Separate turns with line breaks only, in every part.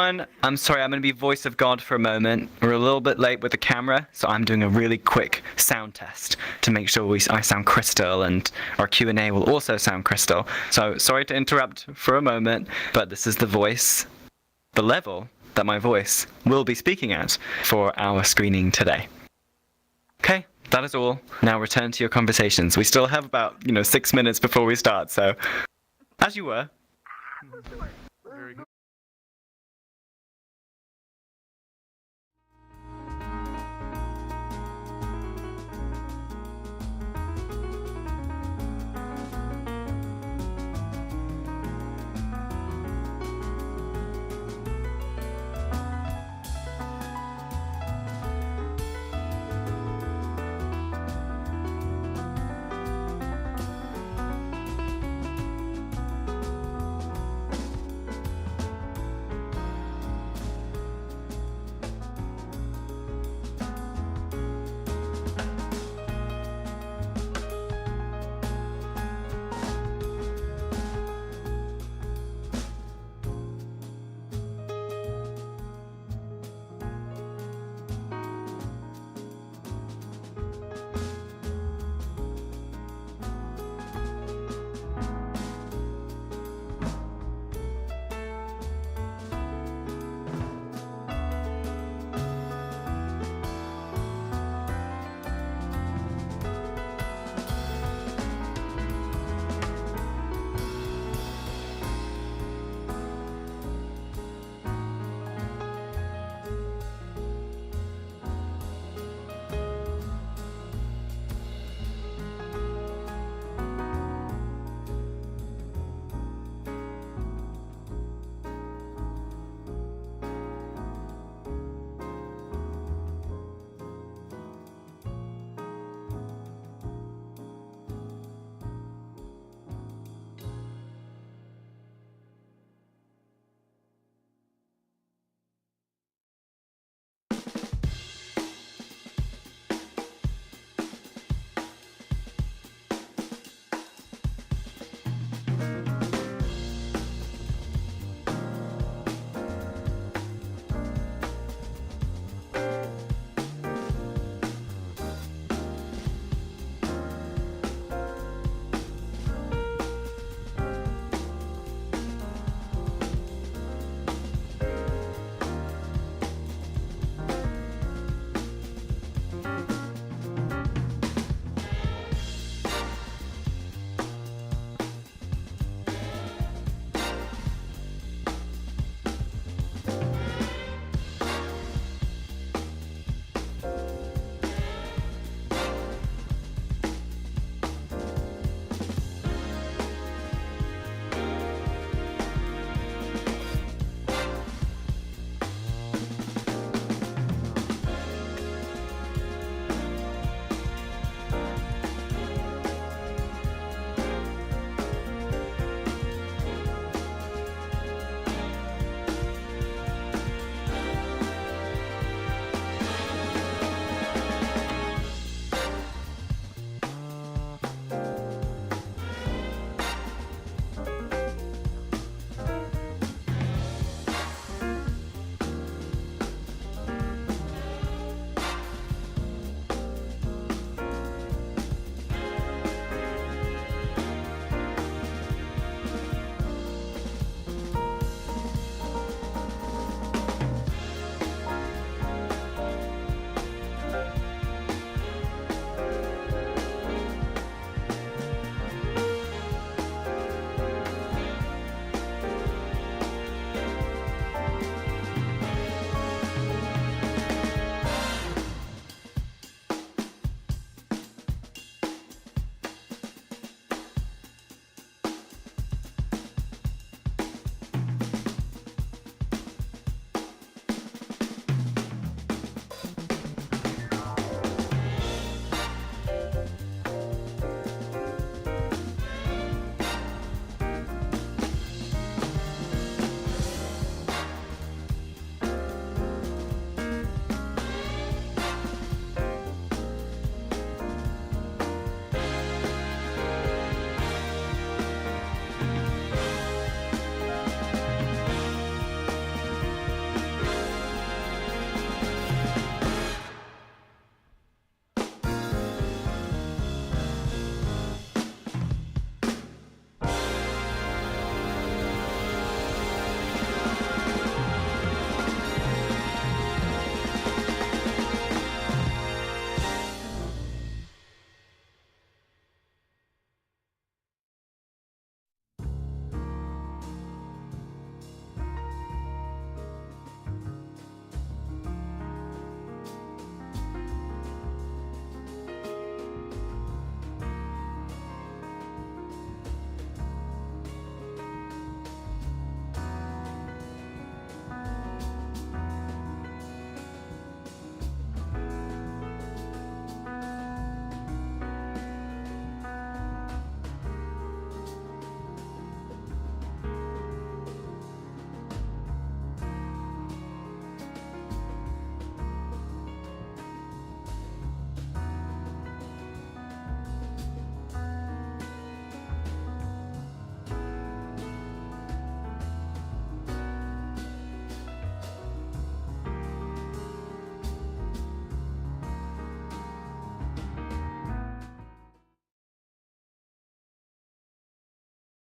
everyone. I'm sorry, I'm going to be voice of God for a moment. We're a little bit late with the camera, so I'm doing a really quick sound test to make sure I sound crystal, and our Q&A will also sound crystal. So sorry to interrupt for a moment, but this is the voice, the level that my voice will be speaking at for our screening today. Okay, that is all. Now return to your conversations. We still have about, 6 minutes before we start, so as you were.
Very good.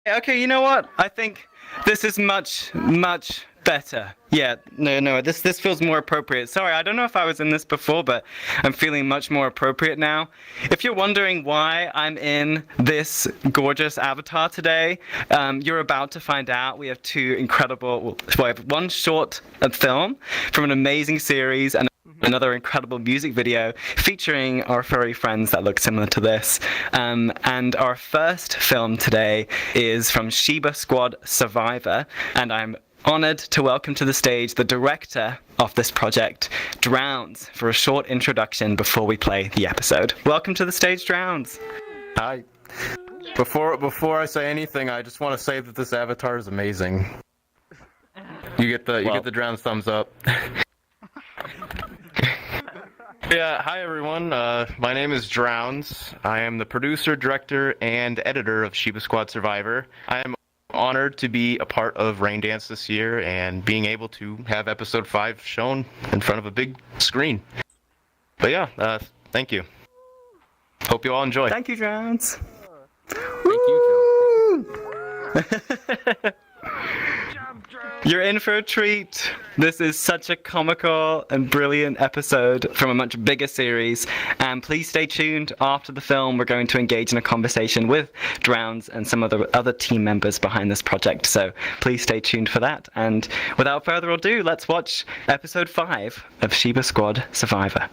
Okay, you know what? I think this is much better. Yeah, no, this feels more appropriate. Sorry, I don't know if I was in this before, but I'm feeling much more appropriate now. If you're wondering why I'm in this gorgeous avatar today, you're about to find out. We have two incredible, well, we have one short film from an amazing series and another incredible music video featuring our furry friends that look similar to this. And our first film today is from Shiba Squad Survivor, and I'm honored to welcome to the stage the director of this project, Drowns, for a short introduction before we play the episode. Welcome to the stage, Drowns.
Hi. Before I say anything, I just want to say that this avatar is amazing. You get the Drowns thumbs up. Yeah, hi everyone. My name is Drowns. I am the producer, director, and editor of Shiba Squad Survivor. I am honored to be a part of Raindance this year and being able to have episode 5 shown in front of a big screen. But yeah, thank you. Hope you all enjoy.
Thank you, Drowns.
Thank you, Joe.
You're in for a treat. This is such a comical and brilliant episode from a much bigger series. And please stay tuned. After the film, we're going to engage in a conversation with Drowns and some of the other team members behind this project. So please stay tuned for that. And without further ado, let's watch episode 5 of Shiba Squad Survivor.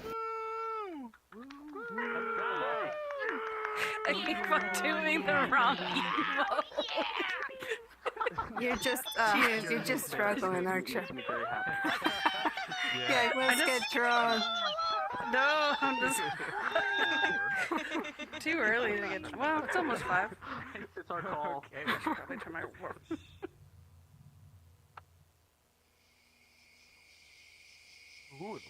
I keep on doing the wrong emote.
You're just struggling, aren't you? Yeah, let's get drunk.
No, I'm just too early to get. Well, it's almost 5.
It's our call.
Okay, I should probably try my work.
Good lord.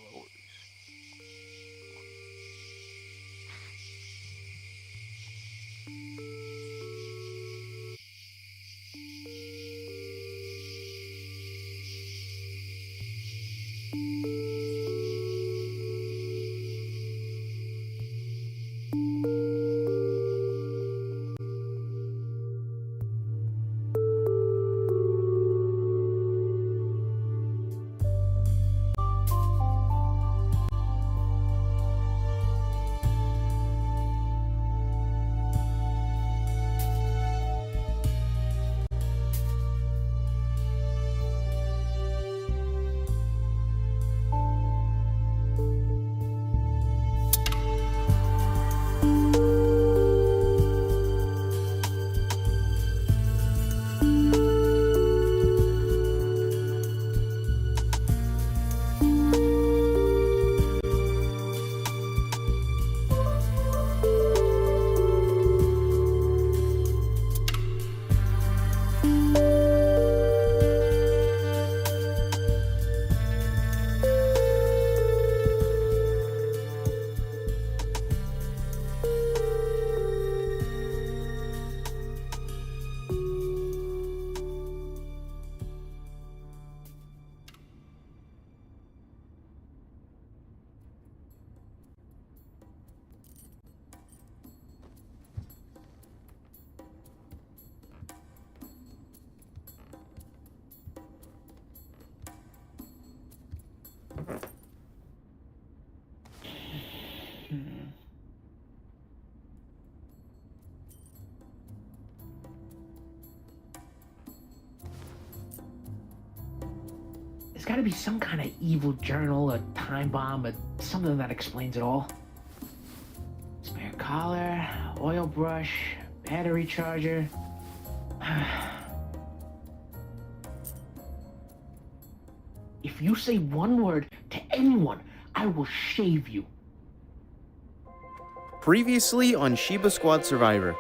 There's gotta be some kind of evil journal, a time bomb, or something that explains it all. Spare collar, oil brush, battery charger. If you say one word to anyone, I will shave you.
Previously on Shiba Squad Survivor.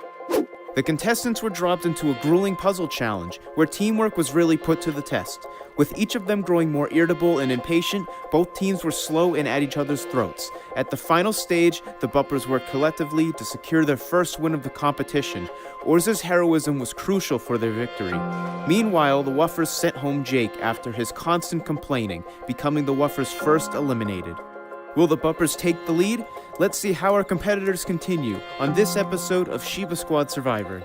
The contestants were dropped into a grueling puzzle challenge where teamwork was really put to the test. With each of them growing more irritable and impatient, both teams were slow and at each other's throats. At the final stage, the Buppers worked collectively to secure their first win of the competition. Orza's heroism was crucial for their victory. Meanwhile, the Wuffers sent home Jake after his constant complaining, becoming the Wuffers' first eliminated. Will the Buppers take the lead? Let's see how our competitors continue on this episode of Shiba Squad Survivor.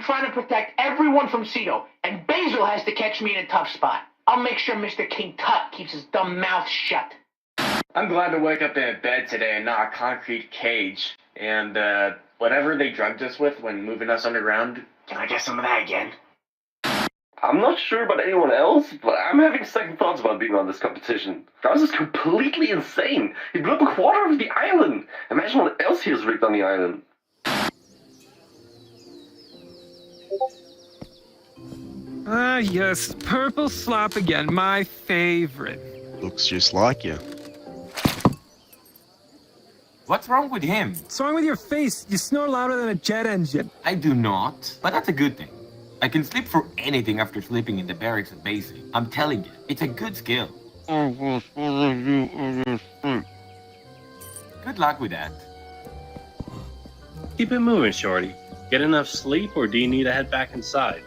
trying to protect everyone from Cedo, and Basil has to catch me in a tough spot. I'll make sure Mr. King Tut keeps his dumb mouth shut.
I'm glad to wake up in a bed today and not a concrete cage. And, whatever they drugged us with when moving us underground, can I get some of that again?
I'm not sure about anyone else, but I'm having second thoughts about being on this competition. Drowns is completely insane. He blew up a quarter of the island. Imagine what else he has rigged on the island.
Ah, yes, purple slop again, my favorite.
Looks just like you.
What's wrong with him?
What's wrong with your face? You snore louder than a jet engine.
I do not, but that's a good thing. I can sleep for anything after sleeping in the barracks at Basic. I'm telling you, it's a good skill. Good luck with that.
Keep it moving, Shorty. Get enough sleep, or do you need to head back inside?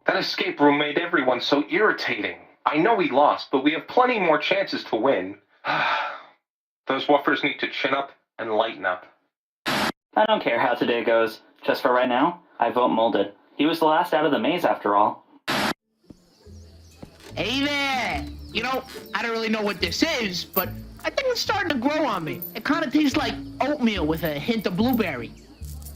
That escape room made everyone so irritating. I know we lost, but we have plenty more chances to win. Those woofers need to chin up and lighten up.
I don't care how today goes. Just for right now, I vote Molded. He was the last out of the maze after all.
Hey there! You know, I don't really know what this is, but I think it's starting to grow on me. It kind of tastes like oatmeal with a hint of blueberry.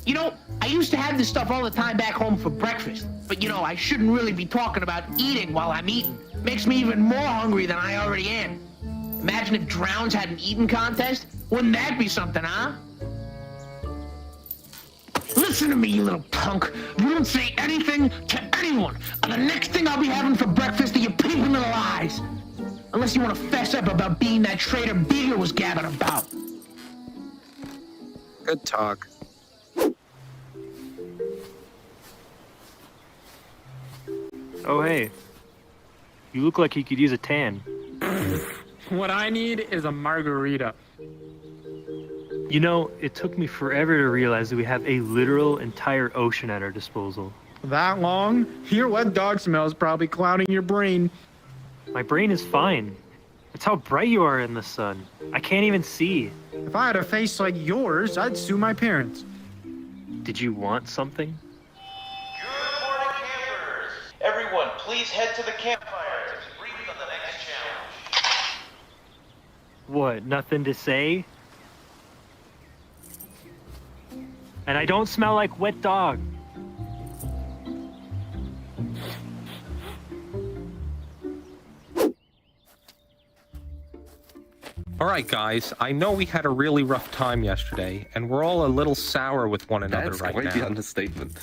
You know, I used to have this stuff all the time back home for breakfast, but you know, I shouldn't really be talking about eating while I'm eating. Makes me even more hungry than I already am. Imagine if Drowns had an eating contest. Wouldn't that be something, huh? Listen to me, you little punk. You don't say anything to anyone, and the next thing I'll be having for breakfast are your pink little eyes. Unless you want to fess up about being that traitor Beaver was gabbing about.
Good talk.
Oh, hey. You look like you could use a tan.
What I need is a margarita.
You know, it took me forever to realize that we have a literal entire ocean at our disposal.
That long? Your wet dog smell is probably clouding your brain.
My brain is fine. That's how bright you are in the sun. I can't even see.
If I had a face like yours, I'd sue my parents.
Did you want something?
Good morning, campers! Everyone, please head to the campfire to brief on the next challenge.
What, nothing to say? And I don't smell like wet dog.
Alright guys, I know we had a really rough time yesterday, and we're all a little sour with one another right now.
That's quite the understatement.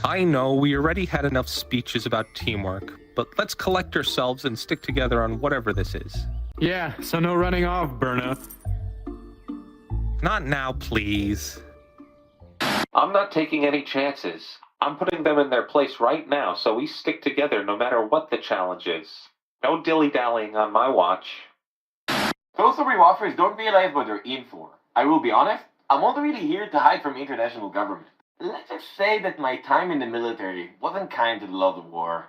I know we already had enough speeches about teamwork, but let's collect ourselves and stick together on whatever this is.
Yeah, so no running off, Berna.
Not now, please.
I'm not taking any chances. I'm putting them in their place right now, so we stick together no matter what the challenge is. No dilly-dallying on my watch.
Those three waffers don't realize what they're in for. I will be honest, I'm only really here to hide from international government. Let's just say that my time in the military wasn't kind to the love of war.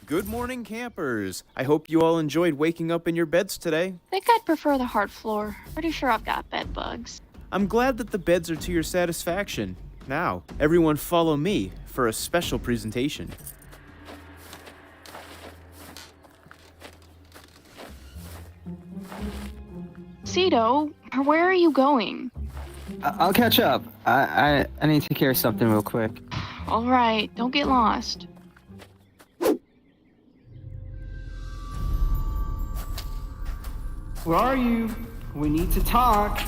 Good morning, campers. I hope you all enjoyed waking up in your beds today.
I think I'd prefer the hard floor. Pretty sure I've got bed bugs.
I'm glad that the beds are to your satisfaction. Now, everyone follow me for a special presentation.
Cedo, where are you going?
I'll catch up. I need to take care of something real quick.
All right, don't get lost.
Where are you? We need to talk.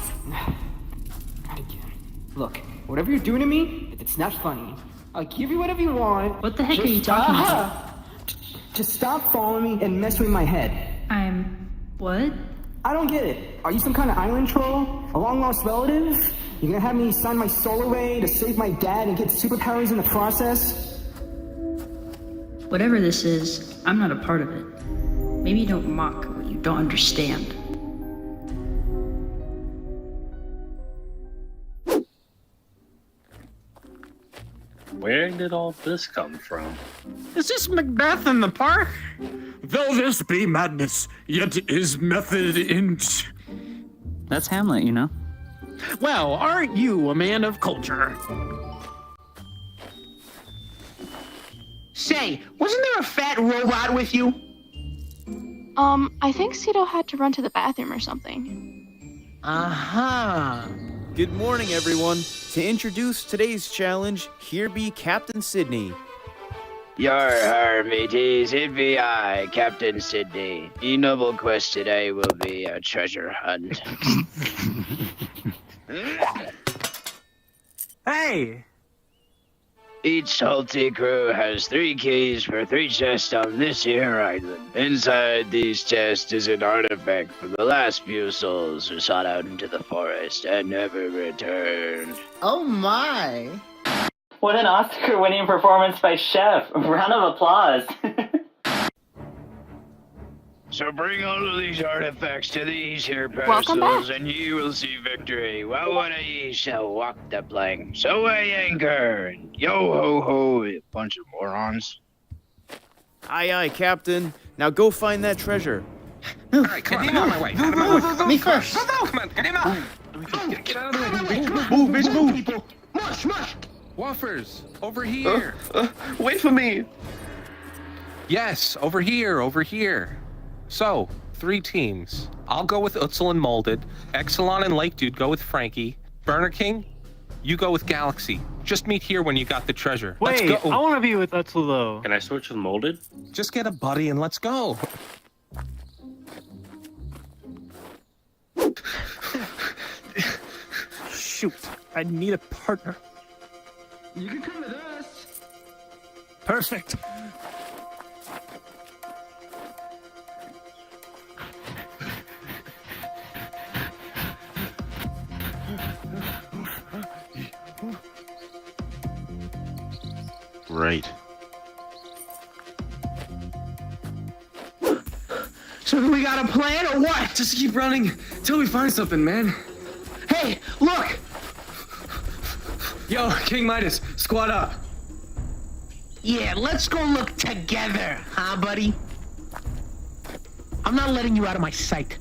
Look, whatever you're doing to me, if it's not funny, I'll give you whatever you want. What the heck are you talking about? Just stop following me and mess with my head.
I'm... what?
I don't get it. Are you some kind of island troll? A long-lost relative? You gonna have me sign my soul away to save my dad and get superpowers in the process?
Whatever this is, I'm not a part of it. Maybe you don't mock what you don't understand.
Where did all this come from?
Is this Macbeth in the park? Though this be madness, yet is method in...
That's Hamlet, you know.
Well, aren't you a man of culture?
Say, wasn't there a fat robot with you?
I think Cito had to run to the bathroom or something.
Uh-huh.
Good morning, everyone. To introduce today's challenge, here be Captain Sydney.
Yar, mateys, it be I, Captain Sydney. The noble quest today will be a treasure hunt.
Hey!
Each salty crew has 3 keys for 3 chests on this here island. Inside these chests is an artifact from the last few souls who sought out into the forest and never returned.
Oh my!
What an Oscar-winning performance by Chef. Round of applause.
So bring all of these artifacts to these here
Welcome
parcels,
back.
and ye will see victory. While one of ye shall walk the plank, so I anchor, and yo-ho-ho, you bunch of morons.
Aye, aye, Captain. Now go find that treasure.
All right, come on, out of my way. Out of my way.
Me first.
Come on, get him out. Get out of the way.
Move, bitch, move!
People. Mush, mush!
Woffers, over here.
Wait for me!
Yes, over here, over here. So, 3 teams. I'll go with Utzel and Molded. Exelon and Lake Dude go with Frankie. Burner King, you go with Galaxy. Just meet here when you got the treasure.
Wait,
Let's go.
I want to be with Utzel though.
Can I switch with molded?
Just get a buddy and let's go.
Shoot, I need a partner.
You can come with us.
Perfect.
Right.
So do we got a plan or what?
Just keep running till we find something, man.
Hey, look!
Yo, King Midas, squad up.
Yeah, let's go look together, huh, buddy? I'm not letting you out of my sight.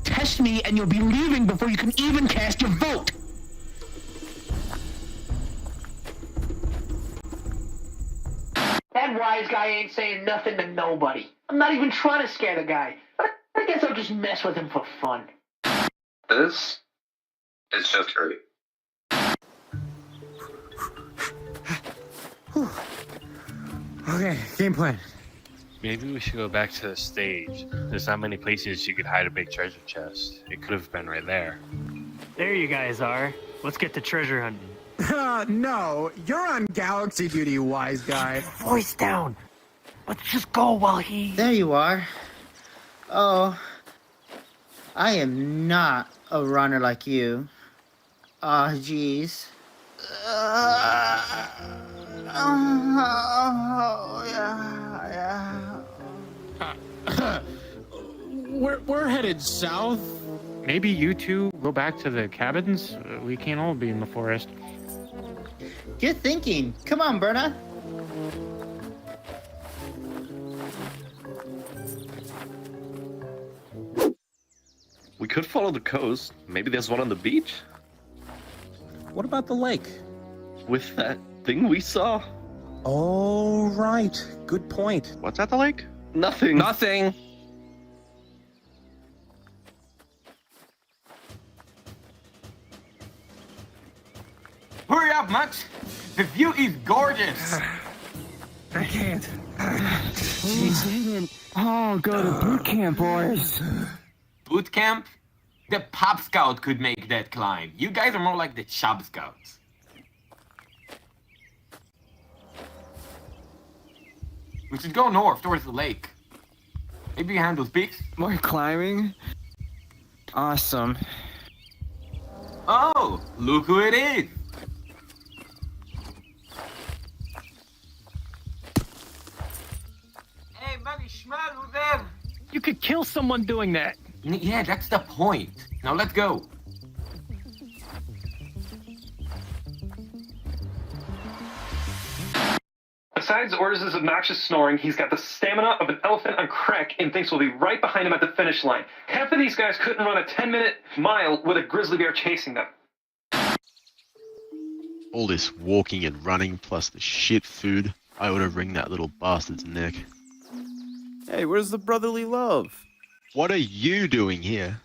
Test me and you'll be leaving before you can even cast your vote. That wise guy ain't saying nothing to nobody. I'm not even trying to scare the guy. I guess I'll just mess with him for fun.
This is just great.
Okay, game plan.
Maybe we should go back to the stage. There's not many places you could hide a big treasure chest. It could have been right there.
There you guys are. Let's get to treasure hunting.
No, you're on galaxy duty, wise guy.
Voice down. Let's just go while he...
There you are. Oh, I am not a runner like you. Ah, jeez. Oh, yeah.
We're headed south.
Maybe you two go back to the cabins? We can't all be in the forest.
Good thinking. Come on, Berna.
We could follow the coast. Maybe there's one on the beach?
What about the lake?
With that thing we saw?
Oh, right. Good point.
What's at the lake? Nothing.
Nothing.
Hurry up, Max! The view is gorgeous!
I can't.
Oh, go to boot camp, boys.
Boot camp? The Pop Scout could make that climb. You guys are more like the Chub Scouts. We should go north towards the lake. Maybe behind those peaks.
More climbing? Awesome.
Oh, look who it is! Hey, Muggy Schmug, who's there?
You could kill someone doing that.
Yeah, that's the point. Now let's go.
Besides orders his obnoxious snoring, he's got the stamina of an elephant on crack and thinks we'll be right behind him at the finish line. Half of these guys couldn't run a 10-minute mile with a grizzly bear chasing them.
All this walking and running plus the shit food, I ought to wring that little bastard's neck.
Hey, where's the brotherly love?
What are you doing here?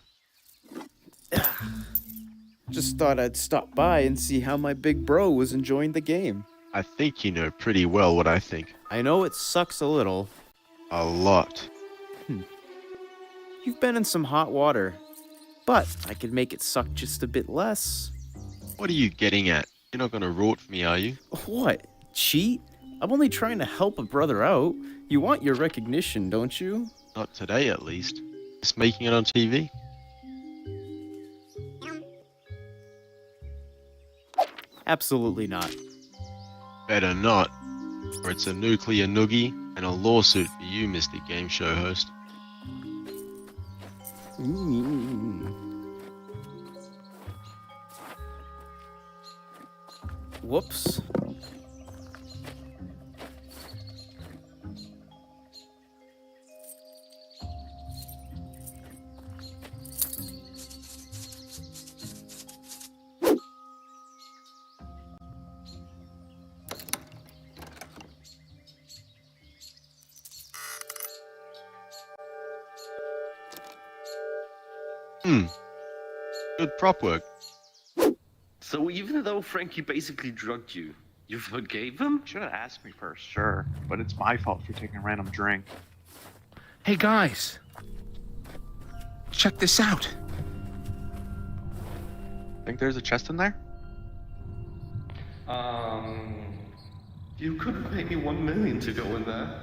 Just thought I'd stop by and see how my big bro was enjoying the game.
I think you know pretty well what I think.
I know it sucks a little.
A lot.
You've been in some hot water, but I could make it suck just a bit less.
What are you getting at? You're not gonna rort for me, are you?
What? Cheat? I'm only trying to help a brother out. You want your recognition, don't you?
Not today, at least. Just making it on TV.
Absolutely not.
Better not, or it's a nuclear noogie and a lawsuit for you, Mr. Game Show host.
Whoops.
Good prop work.
So even though Frankie basically drugged you, you forgave him?
Should have asked me first, sure. But it's my fault for taking a random drink.
Hey guys, check this out.
Think there's a chest in there?
You could have paid me $1 million to go in there.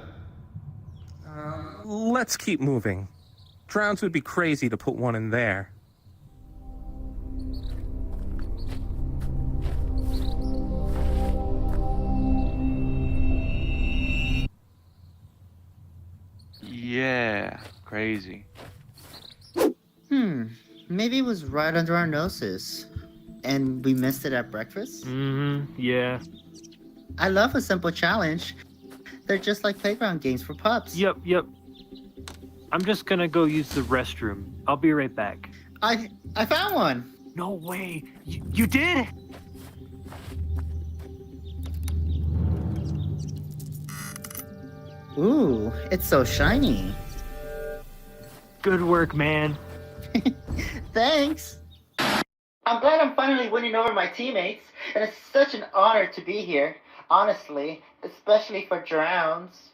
Let's keep moving. Drowns would be crazy to put one in there.
Yeah, crazy.
Maybe it was right under our noses. And we missed it at breakfast?
Yeah.
I love a simple challenge. They're just like playground games for pups.
Yep. I'm just gonna go use the restroom. I'll be right back.
I found one.
No way. You did?
Ooh, it's so shiny.
Good work, man.
Thanks. I'm glad I'm finally winning over my teammates, and it's such an honor to be here, honestly, especially for Drowns.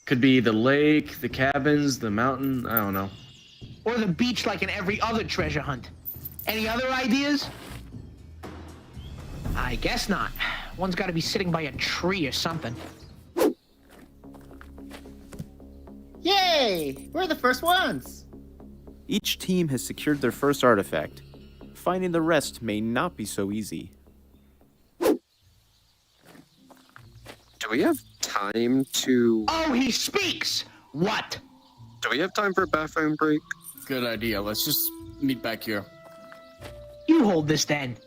Could be the lake, the cabins, the mountain, I don't know.
Or the beach like in every other treasure hunt. Any other ideas? I guess not. One's gotta be sitting by a tree or something.
Yay! We're the first ones!
Each team has secured their first artifact. Finding the rest may not be so easy.
Do we have time to...
Oh, he speaks! What?
Do we have time for a bathroom break?
Good idea. Let's just meet back here.
You hold this then.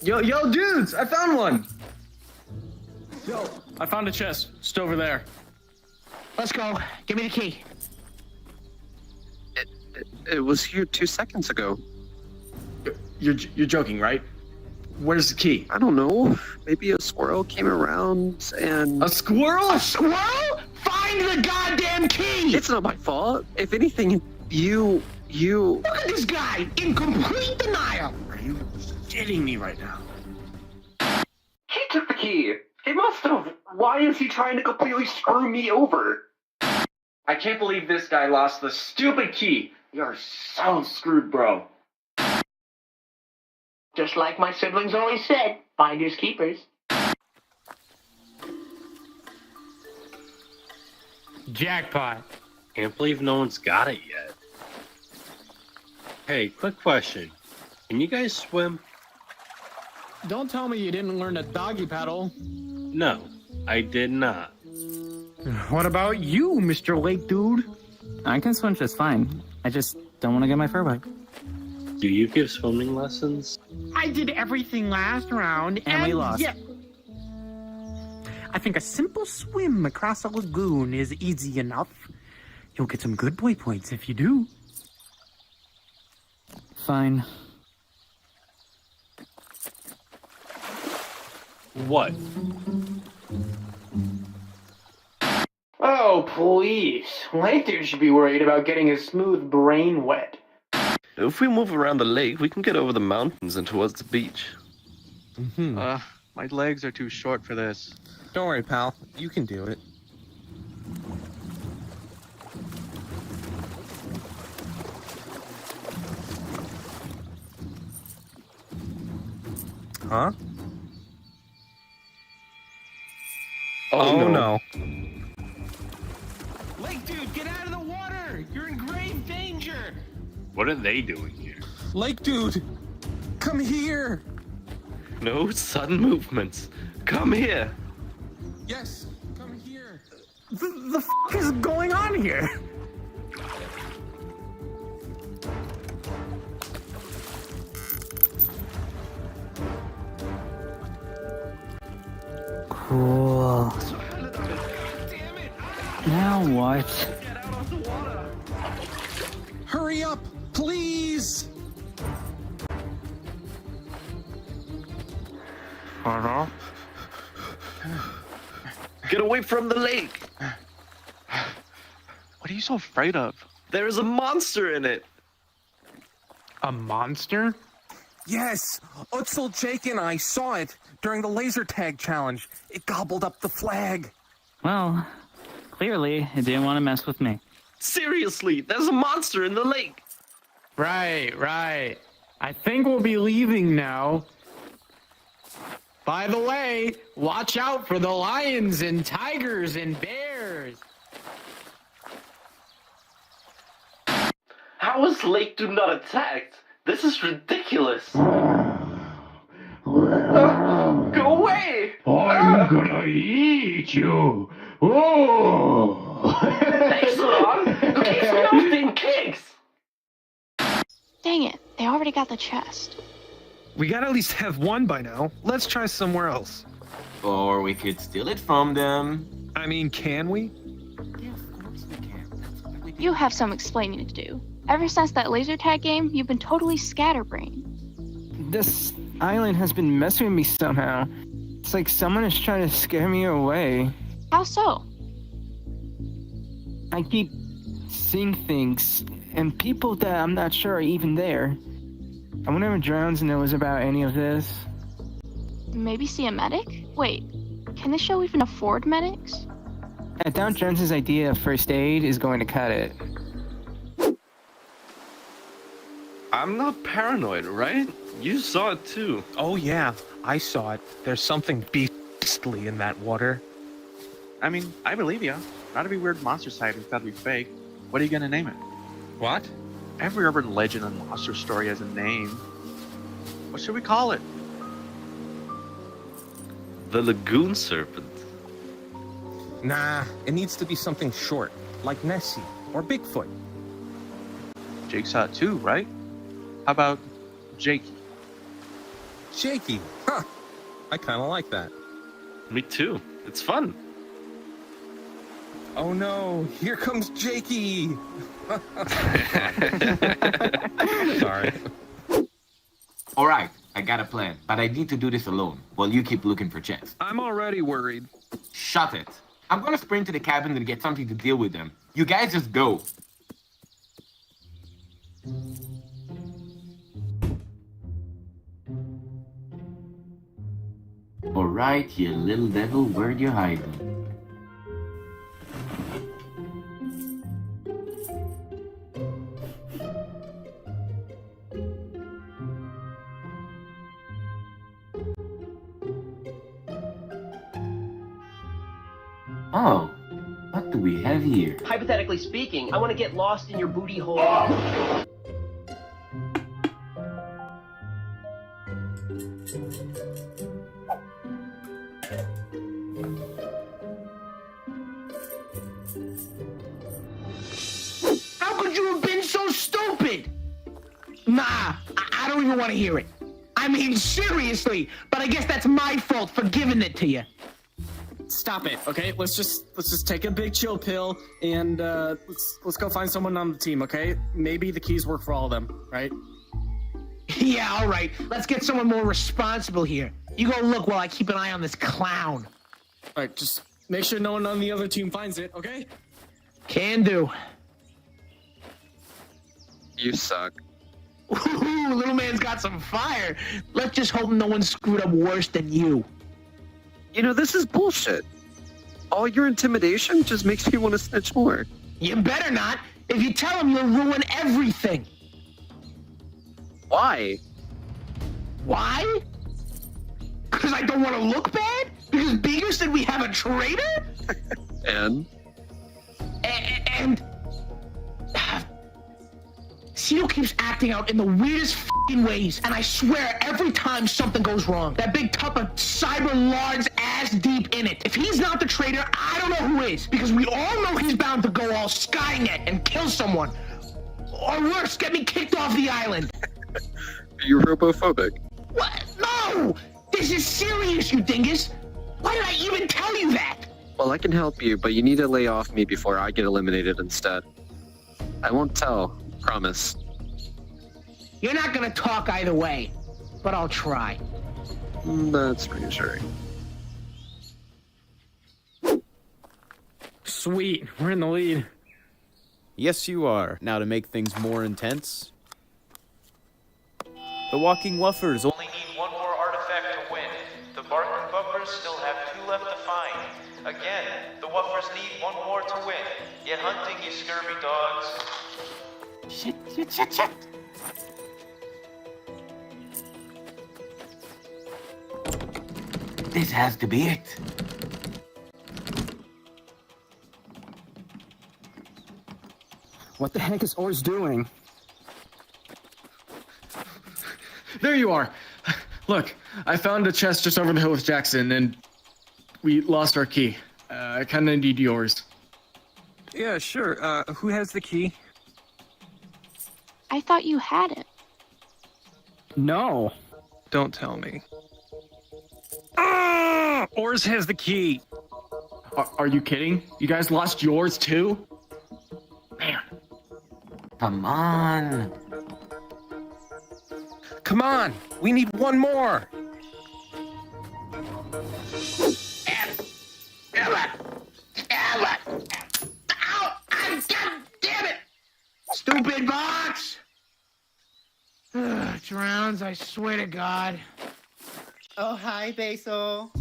Yo, dudes! I found one!
Yo, I found a chest. Just over there.
Let's go. Give me the key.
It was here 2 seconds ago.
You're joking, right? Where's the key?
I don't know. Maybe a squirrel came around and...
A squirrel?
A squirrel? Find the goddamn key!
It's not my fault. If anything, you...
Look at this guy! In complete denial!
Are you kidding me right now?
He took the key. He must have. Why is he trying to completely screw me over?
I can't believe this guy lost the stupid key. You're so screwed, bro.
Just like my siblings always said, finders keepers.
Jackpot.
Can't believe no one's got it yet. Hey, quick question. Can you guys swim?
Don't tell me you didn't learn to doggy paddle.
No, I did not.
What about you, Mr. Lake Dude?
I can swim just fine. I just don't want to get my fur wet.
Do you give swimming lessons?
I did everything last round,
And we lost.
Yeah. I think a simple swim across a lagoon is easy enough. You'll get some good boy points if you do.
Fine.
What?
Oh, please. Lake Dude should be worried about getting his smooth brain wet.
If we move around the lake, we can get over the mountains and towards the beach.
My legs are too short for this.
Don't worry, pal. You can do it. Huh? Oh no.
Lake Dude, get out of the water! You're in grave danger!
What are they doing here?
Lake Dude! Come here!
No sudden movements. Come here.
Yes, come here.
The f is going on here?
Cool. Now what?
Hurry up, please!
Get away from the lake!
What are you so afraid of?
There is a monster in it!
A monster?
Yes! Utzel, Jake, and I saw it during the laser tag challenge. It gobbled up the flag.
Well, clearly it didn't want to mess with me.
Seriously, there's a monster in the lake!
Right. I think we'll be leaving now. By the way, watch out for the lions and tigers and bears.
How is Lake Dude not attacked? This is ridiculous. Go away!
I'm gonna eat you. Oh!
Excellent! Who keeps melting cakes?
Dang it, they already got the chest.
We gotta at least have one by now. Let's try somewhere else.
Or we could steal it from them.
I mean, can we?
Yeah, of course we can. That's what we do.
You have some explaining to do. Ever since that laser tag game, you've been totally scatterbrained.
This island has been messing with me somehow. It's like someone is trying to scare me away.
How so?
I keep seeing things, and people that I'm not sure are even there. I wonder if Drowns knows about any of this.
Maybe see a medic? Wait, can this show even afford medics?
I doubt Drowns' idea of first aid is going to cut it.
I'm not paranoid, right? You saw it too.
Oh yeah, I saw it. There's something beastly in that water.
I mean, I believe you. Not every weird monster sightings gotta be fake. What are you gonna name it?
What?
Every urban legend and monster story has a name. What should we call it?
The Lagoon Serpent.
Nah, it needs to be something short, like Nessie or Bigfoot.
Jake saw it too, right? How about Jakey?
Jakey? Huh. I kinda like that.
Me too. It's fun.
Oh no, here comes Jakey! Sorry.
Alright, I got a plan, but I need to do this alone, while you keep looking for chests.
I'm already worried.
Shut it. I'm gonna sprint to the cabin and get something to deal with them. You guys just go. Alright, you little devil, where'd you hide? Oh, what do we have here?
Hypothetically speaking, I want to get lost in your booty hole.
I don't even want to hear it. I mean, seriously, but I guess that's my fault for giving it to you.
Stop it, okay? Let's just take a big chill pill and let's go find someone on the team, okay? Maybe the keys work for all of them, right?
Yeah, all right. Let's get someone more responsible here. You go look while I keep an eye on this clown.
All right, just make sure no one on the other team finds it, okay?
Can do.
You suck.
Ooh, little man's got some fire. Let's just hope no one screwed up worse than you.
You know, this is bullshit. All your intimidation just makes me want to snitch more.
You better not. If you tell him, you'll ruin everything.
Why?
Why? Because I don't want to look bad? Because Beaker said we have a traitor?
And?
And Cito keeps acting out in the weirdest f***ing ways, and I swear every time something goes wrong, that big tub of cyber lord's ass deep in it. If he's not the traitor, I don't know who is, because we all know he's bound to go all Skynet and kill someone. Or worse, get me kicked off the island.
You're robophobic.
What? No! This is serious, you dingus! Why did I even tell you that?
Well, I can help you, but you need to lay off me before I get eliminated instead. I won't tell. Promise.
You're not gonna talk either way, but I'll try.
That's reassuring.
Sweet, we're in the lead.
Yes, you are. Now to make things more intense. The Walking Wuffers
Only need one more artifact to win. The Barking Bumpers still have 2 left to find. Again, the Wuffers need one more to win. Get hunting, you scurvy dogs.
Shit. This has to be it.
What the heck is Ors doing?
There you are. Look, I found a chest just over the hill with Jackson, and we lost our key. I kind of need yours.
Yeah, sure. Who has the key?
I thought you had it.
No. Don't tell me. Ah! Ors has the key.
Are you kidding? You guys lost yours too? Man.
Come on.
Come on! We need one more!
Ella! Ow! God damn it! Stupid box! Drowns, I swear to God.
Oh, hi, Basil.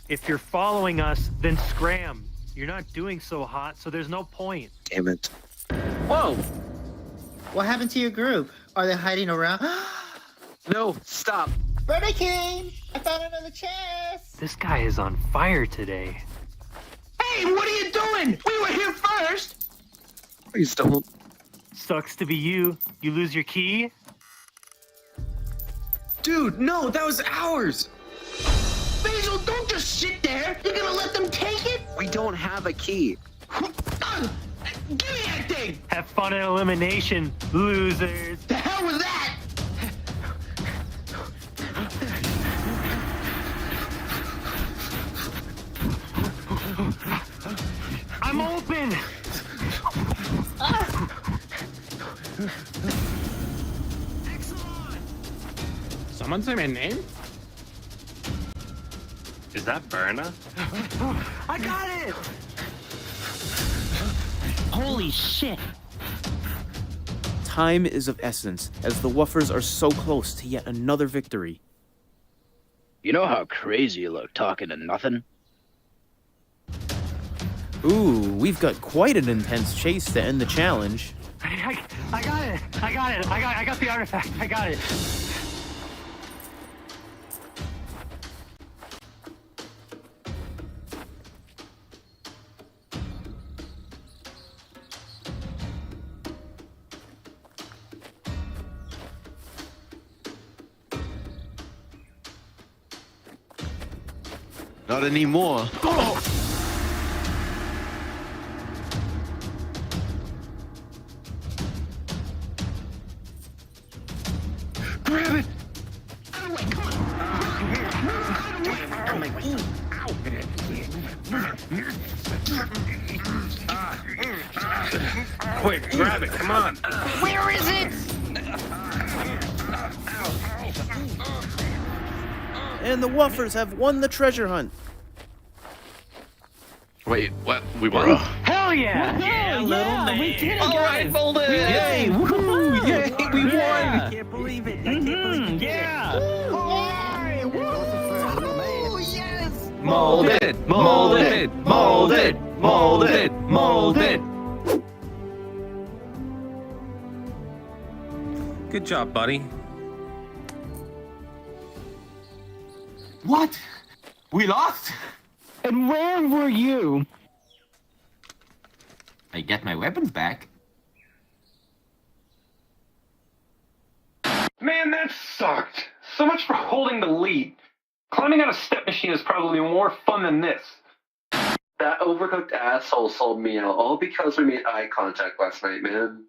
If you're following us, then scram. You're not doing so hot, so there's no point.
Damn it.
Whoa! What happened to your group? Are they hiding around?
No, stop.
Brother King! I found another chest!
This guy is on fire today.
Hey, what are you doing? We were here first!
Please don't.
Sucks to be you. You lose your key?
Dude, no, that was ours!
Basil, don't just sit there! You're gonna let them take it?
We don't have a key.
Give me that thing!
Have fun in elimination, losers.
The hell was that?
I'm open!
Someone say my name?
Is that Berna?
I got it!
Holy shit!
Time is of essence, as the Wuffers are so close to yet another victory.
You know how crazy you look talking to nothing?
Ooh, we've got quite an intense chase to end the challenge.
I got it! I got the artifact. I got it.
Not anymore.
Oh!
Grab it!
Quick, grab it, come on.
Where is it?
And the Woofers have won the treasure hunt.
Wait, what? We won?
Hell yeah!
Yeah, little man.
We did it,
All right,
guys.
Molded!
Yay! Woohoo! Yay! We won!
I can't believe it. I can't believe it.
Yeah!
Molded! Molded! Molded! Molded! Molded! Good job, buddy.
What? We lost?
And where were you?
I get my weapons back.
Man, that sucked. So much for holding the lead. Climbing on a step machine is probably more fun than this.
That overcooked asshole sold me out all because we made eye contact last night, man.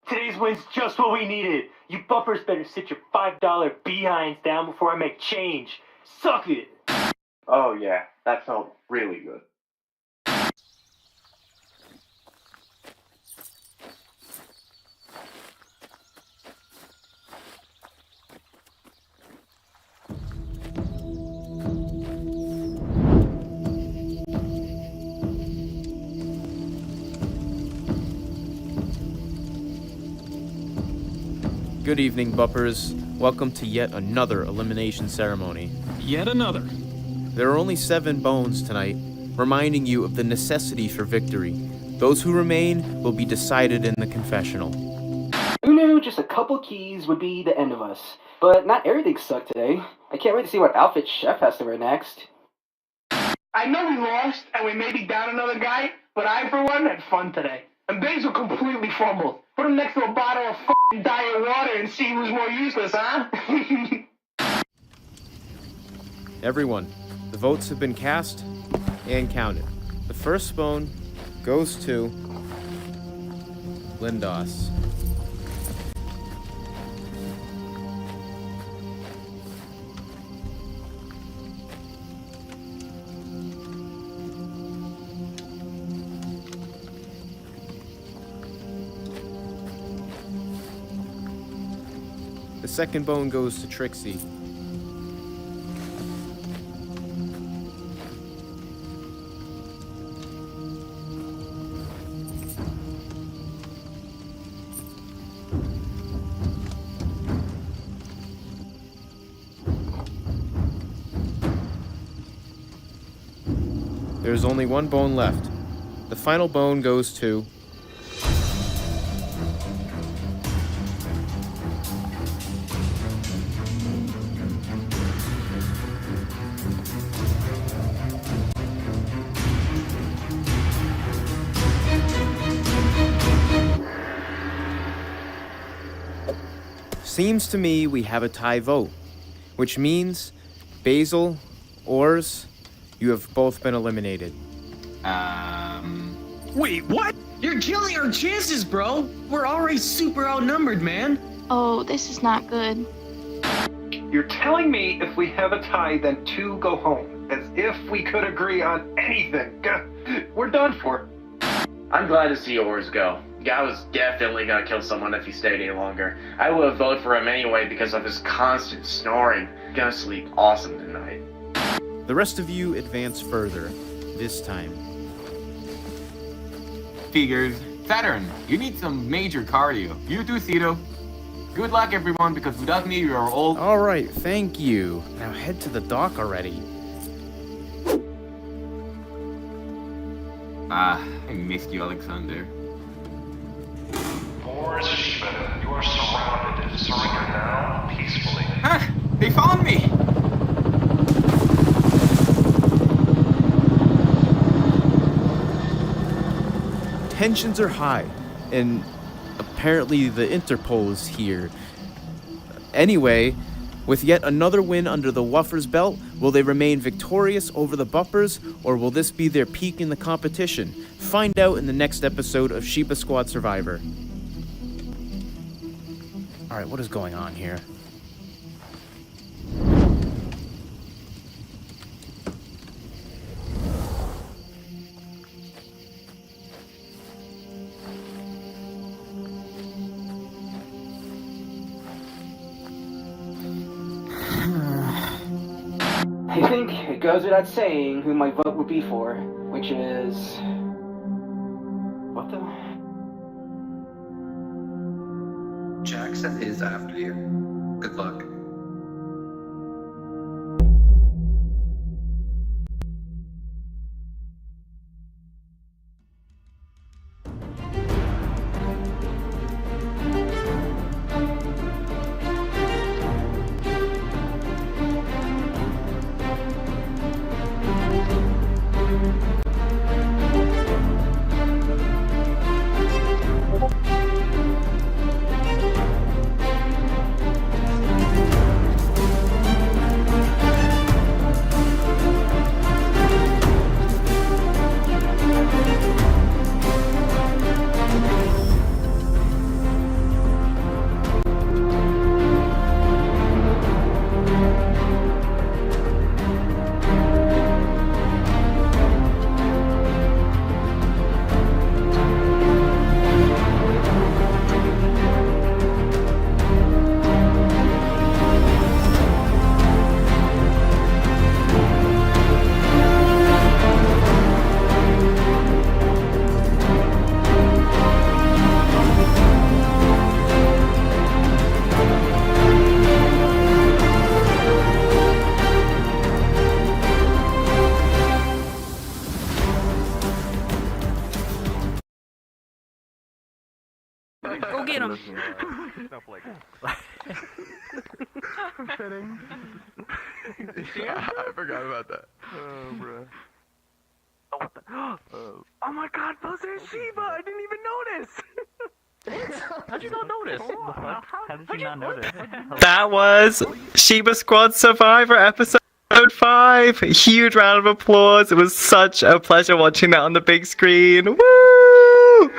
Today's win's just what we needed. You bumpers better sit your $5 behinds down before I make change. Suck it!
Oh yeah, that felt really good.
Good evening, Buppers. Welcome to yet another elimination ceremony.
Yet another.
There are only 7 bones tonight, reminding you of the necessity for victory. Those who remain will be decided in the confessional.
Who knew just a couple keys would be the end of us? But not everything sucked today. I can't wait to see what outfit Chef has to wear next.
I know we lost and we may be down another guy, but I, for one, had fun today. And Basil completely fumbled. Put him next to a bottle of f***ing diet water and see who's more useless, huh?
Everyone, the votes have been cast and counted. The first bone goes to Lindos. The second bone goes to Trixie. There's only one bone left. The final bone goes to Seems to me we have a tie vote, which means Basil, Ors, you have both been eliminated.
Wait, what? You're killing our chances, bro. We're already super outnumbered, man.
Oh, this is not good.
You're telling me if we have a tie, then 2 go home. As if we could agree on anything. We're done for.
I'm glad to see Ors go. Guy was definitely gonna kill someone if he stayed any longer. I would have voted for him anyway because of his constant snoring. Gonna sleep awesome tonight.
The rest of you advance further, this time.
Figures. Saturn, you need some major cardio. You too, Cito. Good luck, everyone, because without me, you are all...
Alright, thank you. Now head to the dock already.
I missed you, Alexander.
Boris Shiba, you are surrounded. Surrender now, peacefully.
Ah, they found me!
Tensions are high, and apparently the Interpol is here. Anyway, with yet another win under the Woofers' belt, will they remain victorious over the Buppers, or will this be their peak in the competition? Find out in the next episode of Shiba Squad Survivor. Alright, what is going on here?
I think it goes without saying who my vote would be for, which is... What the...
Jackson is after you. Good luck.
Go get him.
Fitting. I forgot about that. Oh, bro. Oh, what the? Oh my god, those are Shiba! I didn't even notice!
How'd you not notice?
How did you not notice?
That was Shiba Squad Survivor episode 5. Huge round of applause. It was such a pleasure watching that on the big screen. Woo!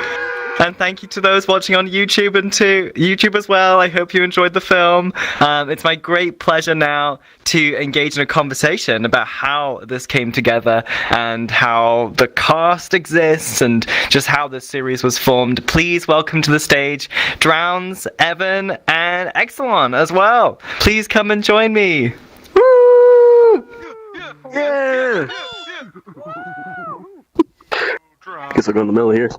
And thank you to those watching on YouTube and to YouTube as well. I hope you enjoyed the film. It's my great pleasure now to engage in a conversation about how this came together and how the cast exists and just how this series was formed. Please welcome to the stage Drowns, Evan, and Exelon as well. Please come and join me. Woo! Yeah!
Guess I'll go in the middle here.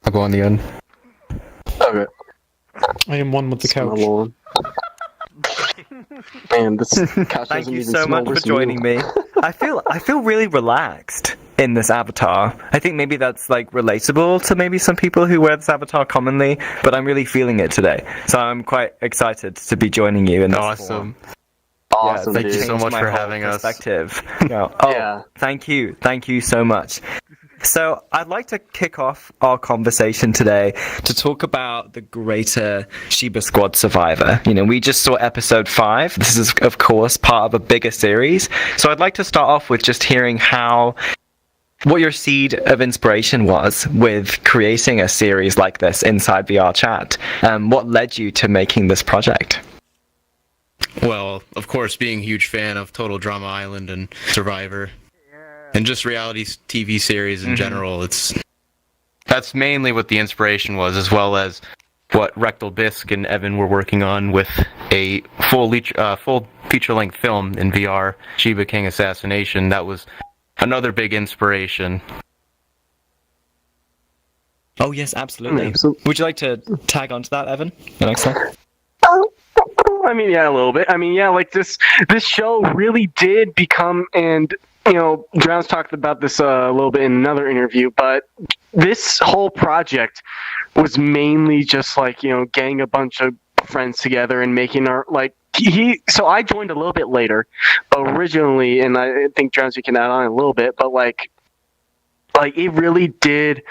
I'll go on the end.
Okay.
I am one with the couch.
Man, this couch
Thank you so much for joining me. I feel really relaxed in this avatar. I think maybe that's like relatable to maybe some people who wear this avatar commonly, but I'm really feeling it today. So I'm quite excited to be joining you in this
Awesome.
form.
Awesome.
Yeah,
Thank you so much for
having
us.
Perspective. Thank you so much. So I'd like to kick off our conversation today to talk about the greater Shiba Squad Survivor. You know, we just saw episode 5. This is, of course, part of a bigger series. So I'd like to start off with just hearing what your seed of inspiration was with creating a series like this inside VRChat. What led you to making this project?
Well, of course, being a huge fan of Total Drama Island and Survivor. And just reality TV series in general, that's mainly what the inspiration was, as well as what Rectal Bisque and Evan were working on with a full feature-length film in VR, Shiba King Assassination. That was another big inspiration.
Oh yes, absolutely. Would you like to tag onto that, Evan? The next one?
I mean, yeah, a little bit. I mean, yeah, like this show really did become, and you know, Drowns talked about this a little bit in another interview, but this whole project was mainly just like, you know, getting a bunch of friends together and making our, like, so I joined a little bit later, but originally, and I think Drowns, you can add on a little bit, but like it really did.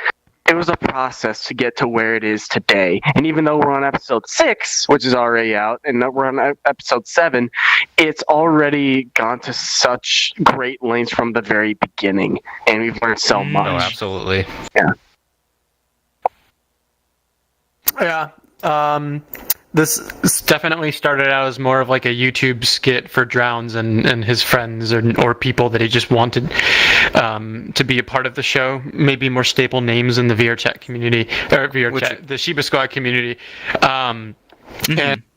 It was a process to get to where it is today. And even though we're on episode 6, which is already out, and we're on episode 7, it's already gone to such great lengths from the very beginning. And we've learned so much.
Oh, absolutely.
Yeah.
Yeah. This definitely started out as more of like a YouTube skit for Drowns and his friends or people that he just wanted to be a part of the show. Maybe more staple names in the VRChat community, or VRChat, the Shiba Squad community.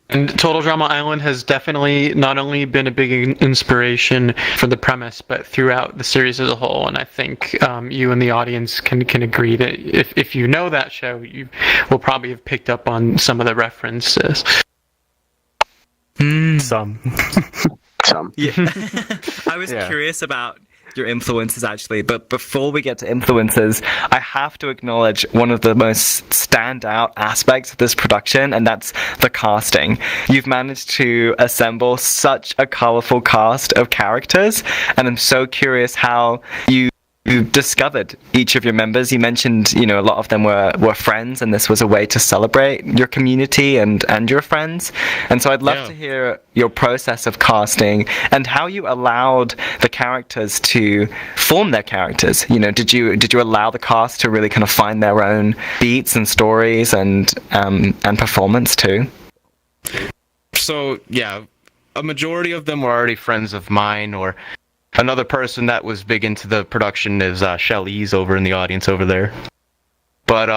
And Total Drama Island has definitely not only been a big inspiration for the premise, but throughout the series as a whole. And I think you and the audience can agree that if you know that show, you will probably have picked up on some of the references.
Some.
Yeah. I was curious about your influences actually, but before we get to influences, I have to acknowledge one of the most standout aspects of this production, and that's the casting. You've managed to assemble such a colorful cast of characters, and I'm so curious how you discovered each of your members. You mentioned, a lot of them were friends, and this was a way to celebrate your community and your friends. And so I'd love to hear your process of casting and how you allowed the characters to form their characters. Did you allow the cast to really kind of find their own beats and stories and performance too?
So yeah, a majority of them were already friends of mine, or another person that was big into the production is Shelley's over in the audience over there. But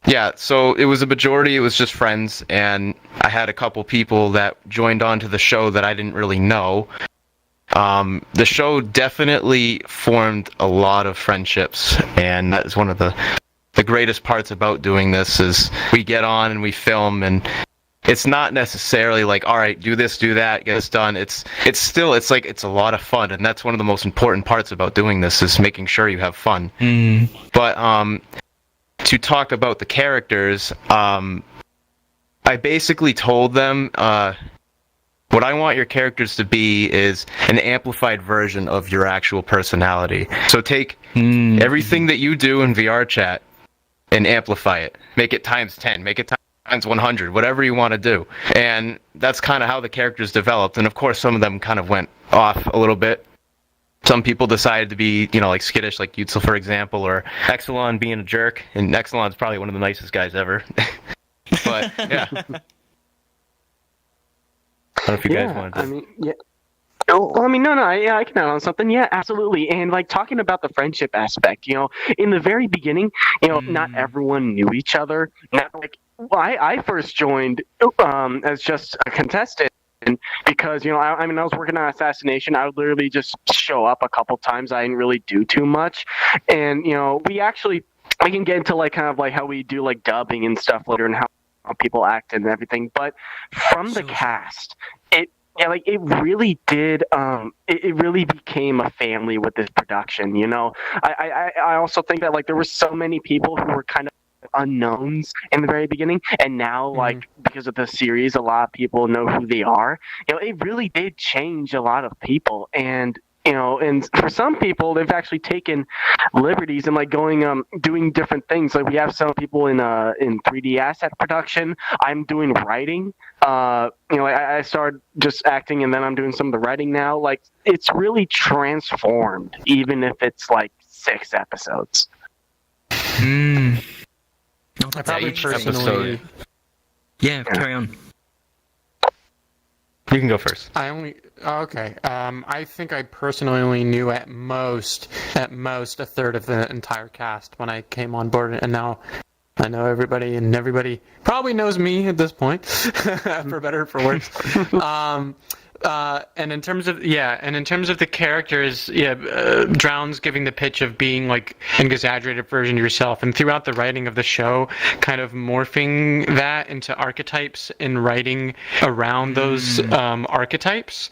yeah, so it was a majority, it was just friends, and I had a couple people that joined onto the show that I didn't really know. The show definitely formed a lot of friendships, and that is one of the greatest parts about doing this is we get on and we film, and it's not necessarily like, all right, do this, do that, get this done. It's a lot of fun, and that's one of the most important parts about doing this is making sure you have fun. But to talk about the characters, I basically told them what I want your characters to be is an amplified version of your actual personality. So take everything that you do in VRChat and amplify it. Make it times 10, make it times 100, whatever you want to do. And that's kind of how the characters developed. And of course, some of them kind of went off a little bit. Some people decided to be, like skittish, like Yutzel, for example, or Exelon being a jerk. And Exelon's probably one of the nicest guys ever. But, yeah. I don't know if you guys wanted to.
I mean, yeah. Oh, I mean, no, I can add on something. Yeah, absolutely. And like talking about the friendship aspect, in the very beginning, not everyone knew each other. I first joined as just a contestant because, I was working on Assassination. I would literally just show up a couple times. I didn't really do too much. And, we can get into kind of how we do dubbing and stuff later and how people act and everything. But from the cast, it really did. It really became a family with this production. I also think that there were so many people who were kind of unknowns in the very beginning, and now because of the series, a lot of people know who they are. It really did change a lot of people, and and for some people, they've actually taken liberties and going doing different things. Like we have some people in 3D asset production. I'm doing writing. I started just acting, and then I'm doing some of the writing now. It's really transformed, even if it's 6 episodes.
I probably personally.
Yeah, carry on.
You can go first.
Okay. I think I personally only knew at most a third of the entire cast when I came on board, and now I know everybody, and everybody probably knows me at this point, for better or for worse. And in terms of the characters, Drown's giving the pitch of being an exaggerated version of yourself, and throughout the writing of the show, kind of morphing that into archetypes and writing around those archetypes.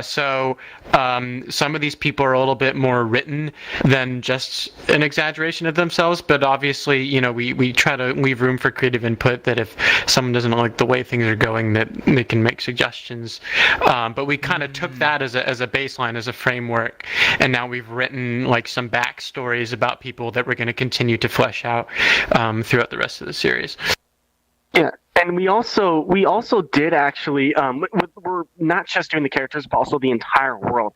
So some of these people are a little bit more written than just an exaggeration of themselves, but obviously, we try to leave room for creative input, that if someone doesn't like the way things are going, that they can make suggestions. But we kind of took that as a baseline, as a framework, and now we've written some backstories about people that we're going to continue to flesh out throughout the rest of the series.
Yeah. And we also did actually we're not just doing the characters, but also the entire world.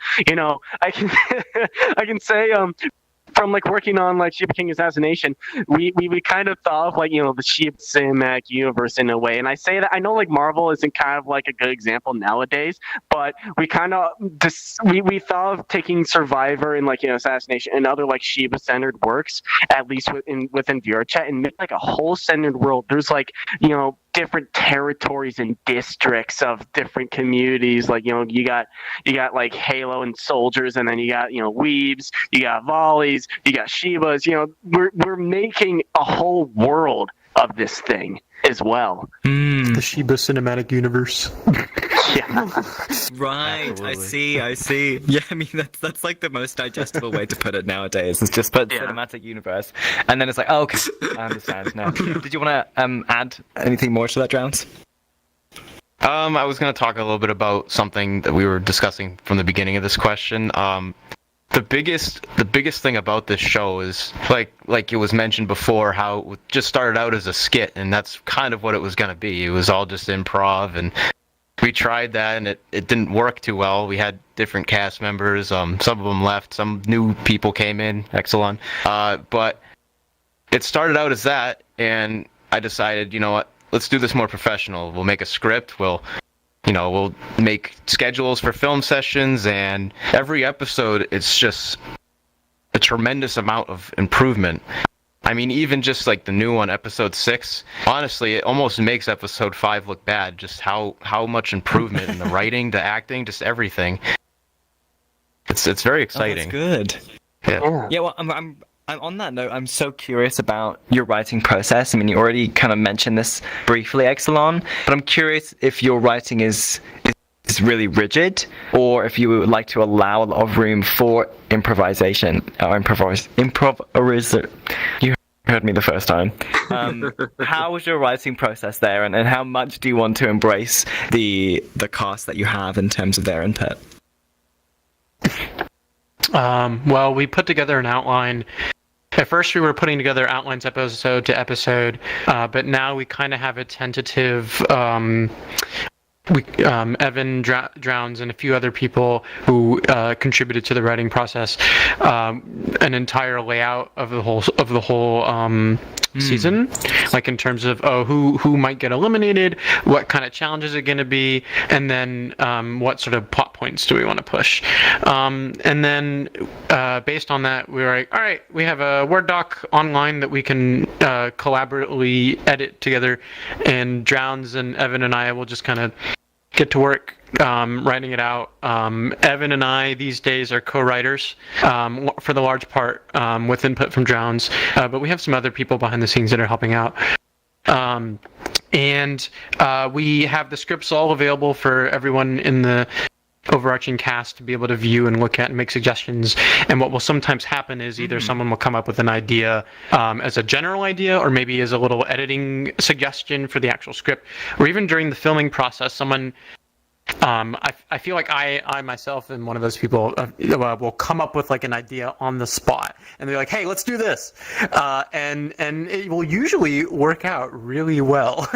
I can say from like working on like Shiba King Assassination, we kind of thought of like, you know, the Shiba cinematic universe in a way. And I say that I know like Marvel isn't kind of like a good example nowadays, but we kind of we thought of taking Survivor and like, you know, Assassination and other like Shiba centered works, at least within VRChat, and make like a whole centered world. There's like, you know, different territories and districts of different communities. Like, you know, you got like Halo and soldiers, and then you got, you know, weebs, you got volleys, you got Shibas. You know, we're making a whole world of this thing as well.
The Shiba cinematic universe.
Yeah.
Right,
Absolutely.
I see. Yeah, I mean that's like the most digestible way to put it nowadays. It's just put cinematic universe, and then it's like, oh, okay, I understand now. Did you want to add anything more to that, Drowns?
I was going to talk a little bit about something that we were discussing from the beginning of this question. The biggest thing about this show is like it was mentioned before, how it just started out as a skit, and that's kind of what it was going to be. It was all just improv, and we tried that, and it didn't work too well. We had different cast members. Some of them left. Some new people came in. Exelon. But it started out as that, and I decided, you know what? Let's do this more professional. We'll make a script. We'll make schedules for film sessions, and every episode, it's just a tremendous amount of improvement. I mean, even just like the new one, episode 6, honestly, it almost makes episode 5 look bad. Just how much improvement in the writing, the acting, just everything. It's very exciting.
Oh, that's good.
Yeah.
Yeah. Well, I'm on that note, I'm so curious about your writing process. I mean, you already kind of mentioned this briefly, Exelon, but I'm curious if your writing is really rigid, or if you would like to allow a lot of room for improvisation or improvisation. You heard me the first time. How was your writing process there, and how much do you want to embrace the cast that you have in terms of their input?
Well, we put together an outline. At first, we were putting together outlines episode to episode, but now we kind of have a tentative. Evan Drowns and a few other people who contributed to the writing process, an entire layout of the whole season, like in terms of who might get eliminated, what kind of challenges are going to be, and then what sort of plot points do we want to push, and then based on that, we were like, all right, we have a Word doc online that we can collaboratively edit together, and Drowns and Evan and I will just kind of get to work writing it out. Evan and I these days are co-writers for the large part, with input from Drowns, but we have some other people behind the scenes that are helping out. And we have the scripts all available for everyone in the overarching cast to be able to view and look at and make suggestions. And what will sometimes happen is either someone will come up with an idea as a general idea, or maybe as a little editing suggestion for the actual script, or even during the filming process, someone I feel like I myself am one of those people will come up with like an idea on the spot, and they're like, hey, let's do this, and it will usually work out really well.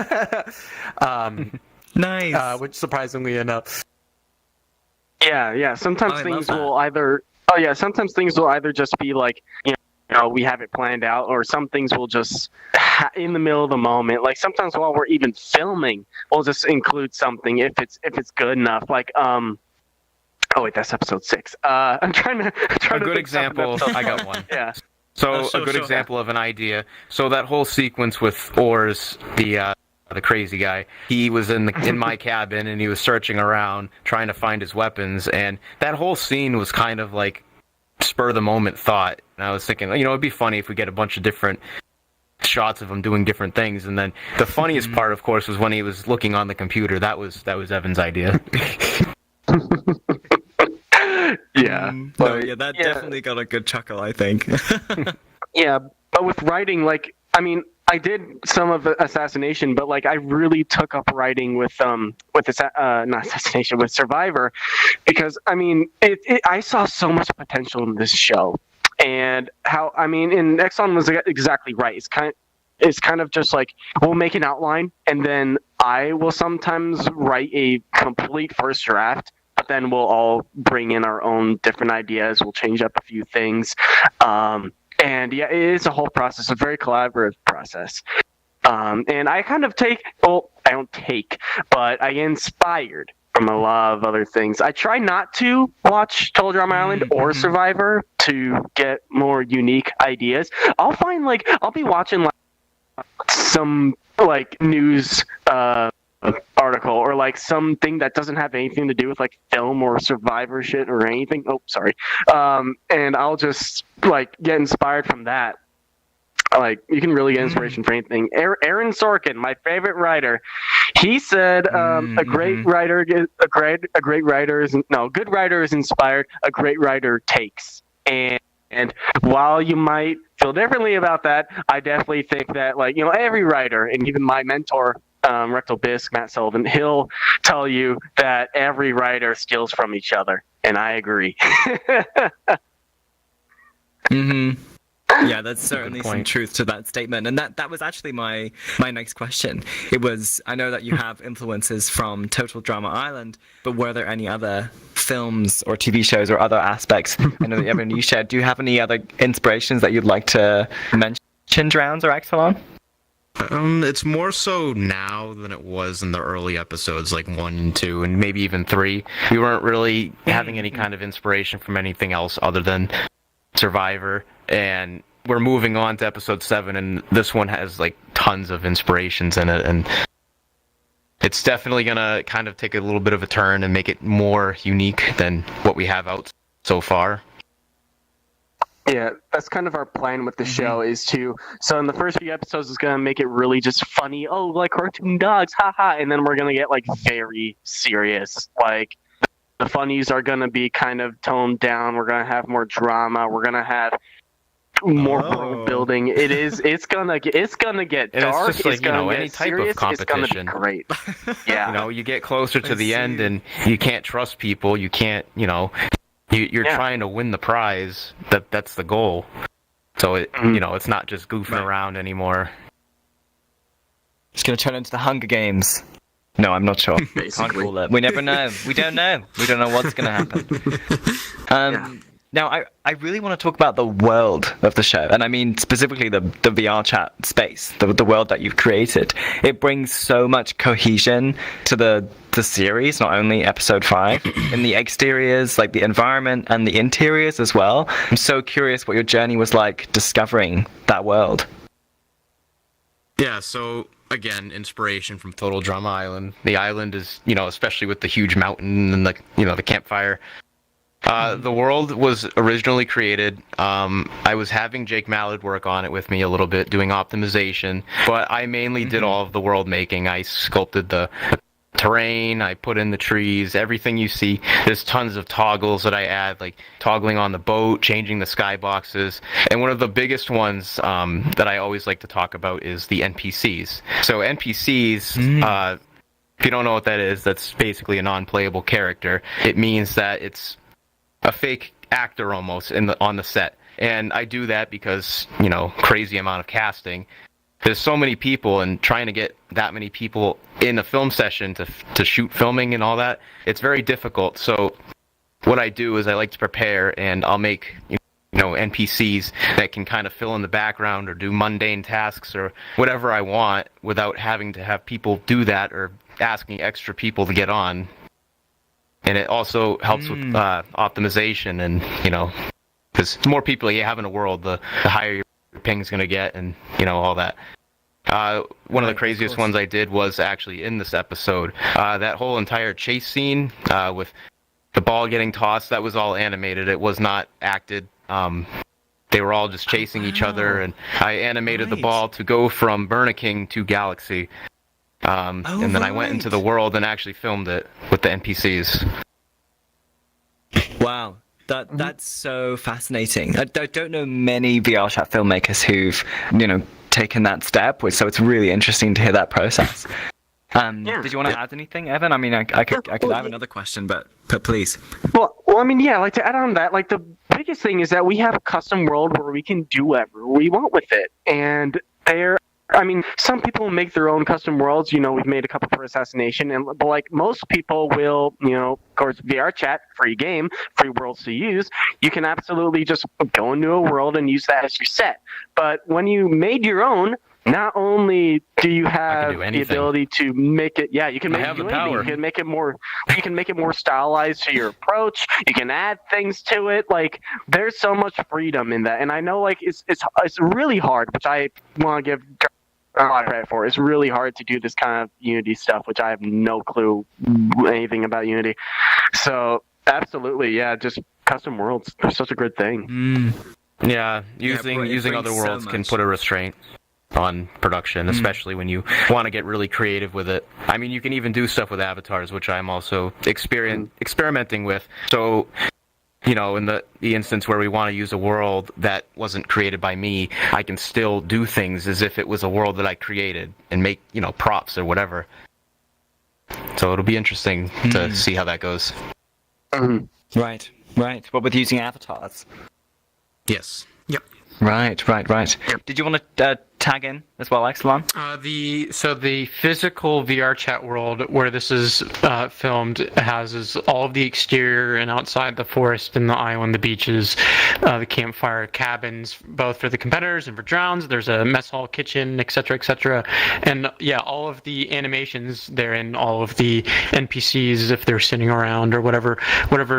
Nice.
Which surprisingly enough.
Yeah. Sometimes things will either just be like, you know, we have it planned out, or some things will just in the middle of the moment. Like sometimes while we're even filming, we'll just include something if it's good enough. Like oh wait, that's episode 6. I'm trying to
a good example. I got one.
Yeah.
So a good example of an idea. So that whole sequence with Oars, the crazy guy, he was in my cabin, and he was searching around trying to find his weapons, and that whole scene was kind of like spur of the moment thought. And I was thinking, you know, it'd be funny if we get a bunch of different shots of him doing different things. And then the funniest part, of course, was when he was looking on the computer. That was Evan's idea.
Yeah.
That definitely got a good chuckle, I think.
Yeah, but with writing, like, I mean, I did some of Assassination, but like I really took up writing with not Assassination, with Survivor, because I mean, I saw so much potential in this show, and and Exxon was exactly right. It's kind of just like, we'll make an outline, and then I will sometimes write a complete first draft but then we'll all bring in our own different ideas. We'll change up a few things. And yeah, it is a whole process, a very collaborative process. And I kind of I don't take, but I get inspired from a lot of other things. I try not to watch Total Drama Island or Survivor to get more unique ideas. I'll be watching some news article or something that doesn't have anything to do with film or Survivor shit or anything. Oh, sorry. And I'll just get inspired from that. You can really get inspiration for anything. Aaron Sorkin, my favorite writer, he said, "A great writer good writer is inspired. A great writer takes." And while you might feel differently about that, I definitely think that every writer, and even my mentor, Rectal Bisque, Matt Sullivan, he'll tell you that every writer steals from each other, and I agree.
Yeah, that's certainly some truth to that statement. And that was actually my next question. It was, I know that you have influences from Total Drama Island, but were there any other films or TV shows or other aspects I know that you have in you shared? Do you have any other inspirations that you'd like to mention, Drowns or Exelon?
It's more so now than it was in the early episodes, 1 and 2, and maybe even 3. We weren't really having any kind of inspiration from anything else other than Survivor, and we're moving on to episode 7, and this one has tons of inspirations in it, and it's definitely gonna kind of take a little bit of a turn and make it more unique than what we have out so far.
Yeah, that's kind of our plan with the show so in the first few episodes it's going to make it really just funny, cartoon dogs, haha, and then we're going to get very serious. The funnies are going to be kind of toned down, we're going to have more drama, we're going to have more world building. It's gonna get dark.
It's just any type
serious,
of competition.
It's gonna be great. Yeah.
You get closer to the end and you can't trust people, you can't, you're trying to win the prize. That's the goal. So it's not just goofing around anymore.
It's gonna turn into the Hunger Games. No, I'm not sure.
Basically.
We never know. We don't know. We don't know what's gonna happen. Now, I really want to talk about the world of the show, and I mean specifically the VRChat space, the world that you've created. It brings so much cohesion to the series, not only episode 5, in the exteriors, the environment, and the interiors as well. I'm so curious what your journey was like discovering that world.
Yeah, so again, inspiration from Total Drama Island. The island is, especially with the huge mountain and the campfire. The world was originally created. I was having Jake Mallard work on it with me a little bit, doing optimization, but I mainly did all of the world making. I sculpted the terrain, I put in the trees, everything you see. There's tons of toggles that I add, toggling on the boat, changing the skyboxes, and one of the biggest ones that I always like to talk about is the NPCs. So NPCs, if you don't know what that is, that's basically a non-playable character. It means that it's a fake actor almost on the set, and I do that because crazy amount of casting. There's so many people, and trying to get that many people in a film session to shoot filming and all that, it's very difficult. So what I do is I like to prepare, and I'll make NPCs that can kind of fill in the background or do mundane tasks or whatever I want without having to have people do that or asking extra people to get on. And it also helps with optimization, and because the more people you have in a world, the higher your ping's going to get, and all that. One of the craziest ones I did was actually in this episode. That whole entire chase scene with the ball getting tossed, that was all animated. It was not acted. They were all just chasing each other, and I animated the ball to go from Burna King to Galaxy. And then I went into the world and actually filmed it with the NPCs.
Wow, that's so fascinating. I don't know many VRChat filmmakers who've taken that step, so it's really interesting to hear that process. Did you want to add anything, Evan? I mean, I could have another question, but please.
Well, I mean, yeah, to add on that, the biggest thing is that we have a custom world where we can do whatever we want with it, and there I mean, some people make their own custom worlds. You know, we've made a couple for Assassination, but like most people will, you know, of course, VRChat, free game, free worlds to use. You can absolutely just go into a world and use that as your set. But when you made your own, not only do you have the ability to make it, you can make it anything. You can make it more. You can make it more stylized to your approach. You can add things to it. Like there's so much freedom in that, and I know like it's really hard, which I want to give a lot of credit for. It's really hard to do this kind of Unity stuff, which I have no clue anything about Unity. So absolutely, just custom worlds. They're such a good thing.
Yeah, using other worlds can put a restraint on production, especially when you want to get really creative with it. I mean, you can even do stuff with avatars, which I'm also experimenting with. So, you know, in the instance where we want to use a world that wasn't created by me, I can still do things as if it was a world that I created and make, you know, props or whatever. So it'll be interesting to see how that goes.
Right. What with using avatars?
Yes.
Yep. Right. Yep. Did you want to tag in as well, Exelon?
The physical VRChat world where this is filmed houses all of the exterior and outside, the forest and the island, the beaches, the campfire cabins, both for the competitors and for Drowns. There's a mess hall, kitchen, etc., and all of the animations therein, all of the NPCs if they're sitting around or whatever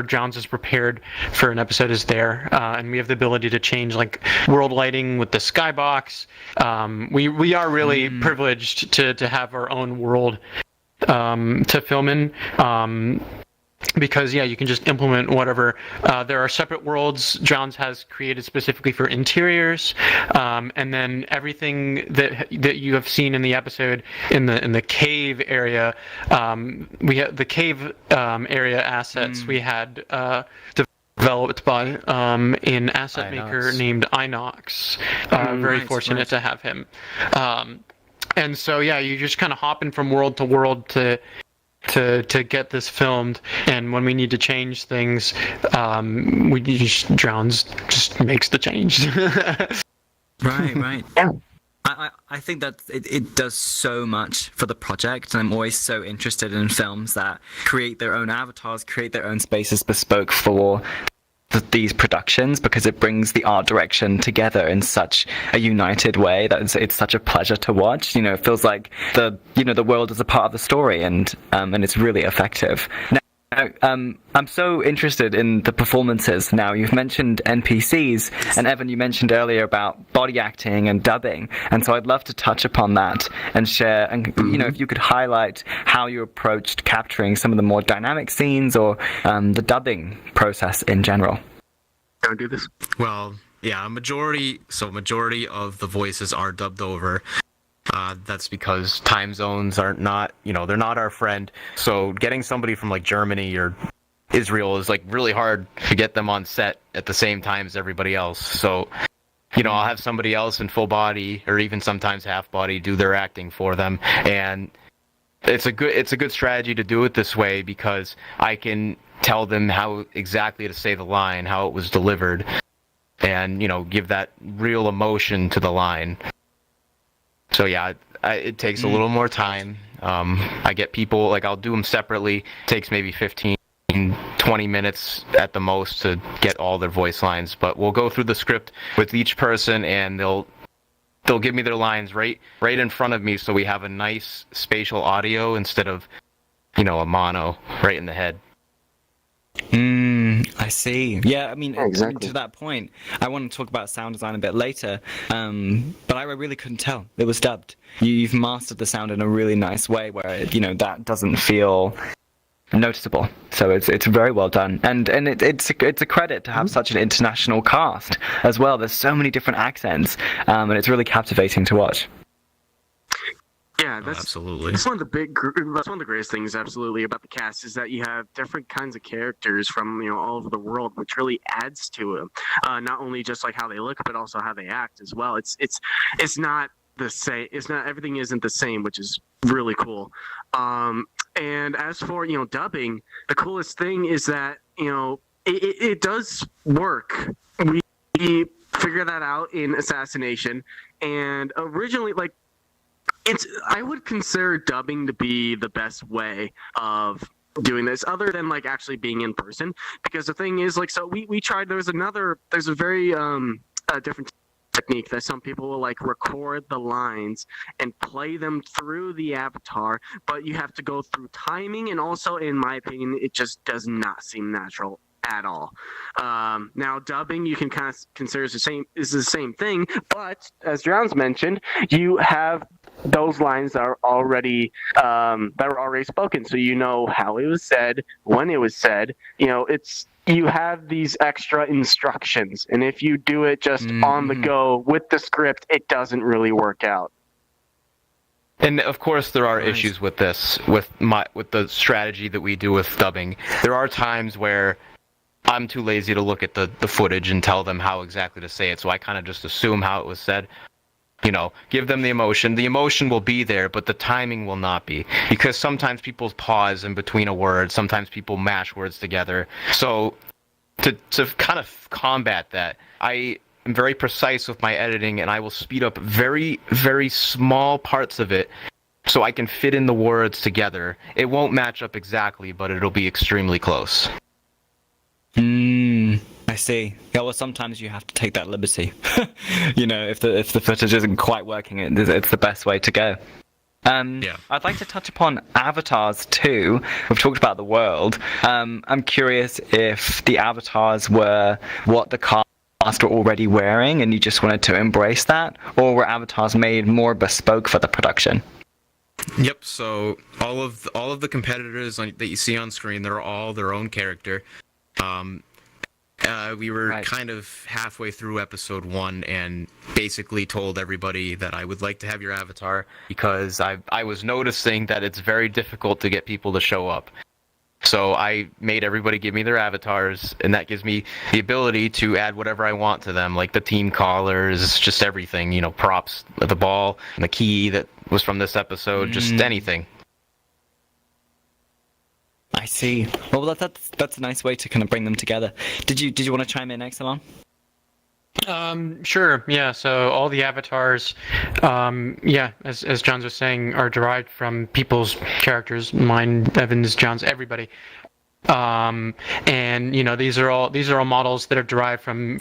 Drowns has prepared for an episode is there, and we have the ability to change like world lighting with the skybox. We are really privileged to have our own world to film in, because you can just implement whatever. There are separate worlds Drowns has created specifically for interiors, and then everything that you have seen in the episode in the cave area. We have the cave area assets we had developed by an asset maker named Inox. Very fortunate to have him. And so you just kind of hopping from world to world to get this filmed, and when we need to change things, Drowns just makes the change.
Right. I think that it does so much for the project, and I'm always so interested in films that create their own avatars, create their own spaces bespoke for these productions, because it brings the art direction together in such a united way that it's such a pleasure to watch. You know, it feels like the world is a part of the story, and it's really effective. Now, I'm so interested in the performances now. You've mentioned NPCs, and Evan, you mentioned earlier about body acting and dubbing, and so I'd love to touch upon that and share, and if you could highlight how you approached capturing some of the more dynamic scenes or the dubbing process in general.
Can I do this?
Well, majority of the voices are dubbed over. That's because time zones are not, they're not our friend. So getting somebody from like Germany or Israel is like really hard to get them on set at the same time as everybody else. So, I'll have somebody else in full body or even sometimes half body do their acting for them. And it's a good strategy to do it this way, because I can tell them how exactly to say the line, how it was delivered, and, give that real emotion to the line. So it takes a little more time. I get people, I'll do them separately. It takes maybe 15, 20 minutes at the most to get all their voice lines. But we'll go through the script with each person, and they'll give me their lines right in front of me, so we have a nice spatial audio instead of, a mono right in the head.
I see. Yeah, I mean, exactly. To that point, I want to talk about sound design a bit later, but I really couldn't tell. It was dubbed. You've mastered the sound in a really nice way where, that doesn't feel noticeable. So it's very well done. And it's a credit to have such an international cast as well. There's so many different accents, and it's really captivating to watch.
Yeah,
absolutely.
That's one of the greatest things, absolutely, about the cast is that you have different kinds of characters from all over the world, which really adds to it. Not only just like how they look, but also how they act as well. It's not the same. It's not, everything isn't the same, which is really cool. And as for dubbing, the coolest thing is that it does work. We figured that out in Assassination, and originally I would consider dubbing to be the best way of doing this, other than like actually being in person, because the thing is, like, so we tried. There's a very different technique that some people will like record the lines and play them through the avatar, but you have to go through timing, and also, in my opinion, it just does not seem natural at all. Now, dubbing you can kind of consider is the same thing, but as Drowns mentioned, you have those lines that are already spoken, so you know how it was said, when it was said. You have these extra instructions, and if you do it just on the go with the script, it doesn't really work out.
And of course, there are issues with this, with the strategy that we do with dubbing. There are times where I'm too lazy to look at the footage and tell them how exactly to say it, so I kind of just assume how it was said. Give them the emotion. The emotion will be there, but the timing will not be. Because sometimes people pause in between a word, sometimes people mash words together. So, to kind of combat that, I am very precise with my editing, and I will speed up very, very small parts of it so I can fit in the words together. It won't match up exactly, but it'll be extremely close.
I see. Yeah, well, sometimes you have to take that liberty. If the footage isn't quite working, it's the best way to go. I'd like to touch upon avatars too. We've talked about the world. I'm curious if the avatars were what the cast were already wearing, and you just wanted to embrace that, or were avatars made more bespoke for the production?
Yep. So all of the competitors that you see on screen, they're all their own character. We were kind of halfway through episode 1 and basically told everybody that I would like to have your avatar, because I was noticing that it's very difficult to get people to show up. So I made everybody give me their avatars, and that gives me the ability to add whatever I want to them, like the team collars, just everything, props, the ball, and the key that was from this episode, just anything.
I see. Well, that's a nice way to kind of bring them together. Did you want to chime in, Exelon?
Sure. Yeah. So all the avatars, as John was saying, are derived from people's characters. Mine, Evan's, John's, everybody. And these are all models that are derived from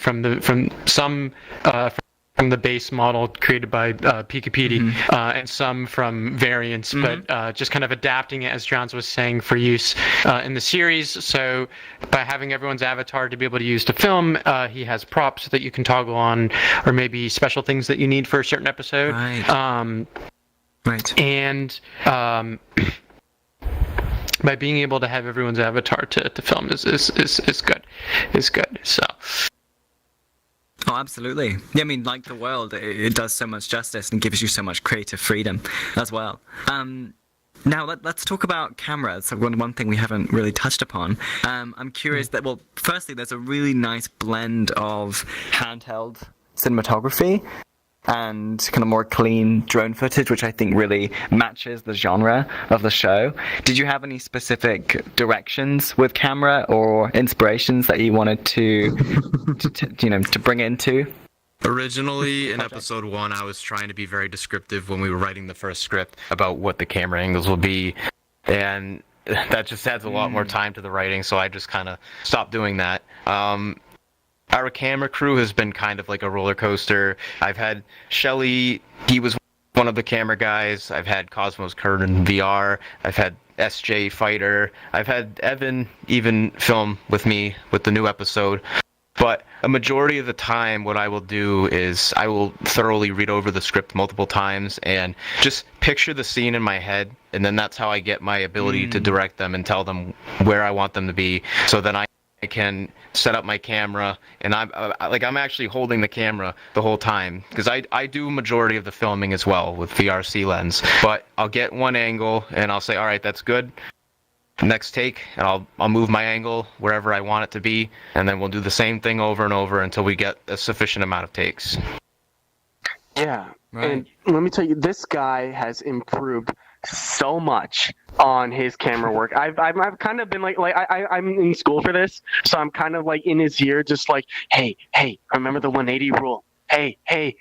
the base model created by Pikipedi, and some from variants, but just kind of adapting it, as Johns was saying, for use in the series. So by having everyone's avatar to be able to use to film, he has props that you can toggle on, or maybe special things that you need for a certain episode.
Right.
And by being able to have everyone's avatar to film is good. So.
Oh, absolutely. Yeah, I mean, like the world, it does so much justice and gives you so much creative freedom as well. Now, let's talk about cameras. So one thing we haven't really touched upon. I'm curious that, well, firstly, there's a really nice blend of handheld cinematography and kind of more clean drone footage, which I think really matches the genre of the show. Did you have any specific directions with camera or inspirations that you wanted to bring into?
Originally, in episode 1, I was trying to be very descriptive when we were writing the first script about what the camera angles will be, and that just adds a lot more time to the writing, so I just kind of stopped doing that. Our camera crew has been kind of like a roller coaster. I've had Shelly, he was one of the camera guys. I've had Cosmos Curtin VR. I've had SJ Fighter. I've had Evan even film with me with the new episode. But a majority of the time, what I will do is I will thoroughly read over the script multiple times and just picture the scene in my head, and then that's how I get my ability to direct them and tell them where I want them to be. So then I can set up my camera, and I'm actually holding the camera the whole time, because I do majority of the filming as well with VRC lens. But I'll get one angle and I'll say, all right, that's good. Next take, and I'll move my angle wherever I want it to be, and then we'll do the same thing over and over until we get a sufficient amount of takes.
Yeah, right. And let me tell you, this guy has improved so much on his camera work. I've kind of been I'm in school for this, so I'm kind of like in his ear, just like, hey, remember the 180 rule. hey,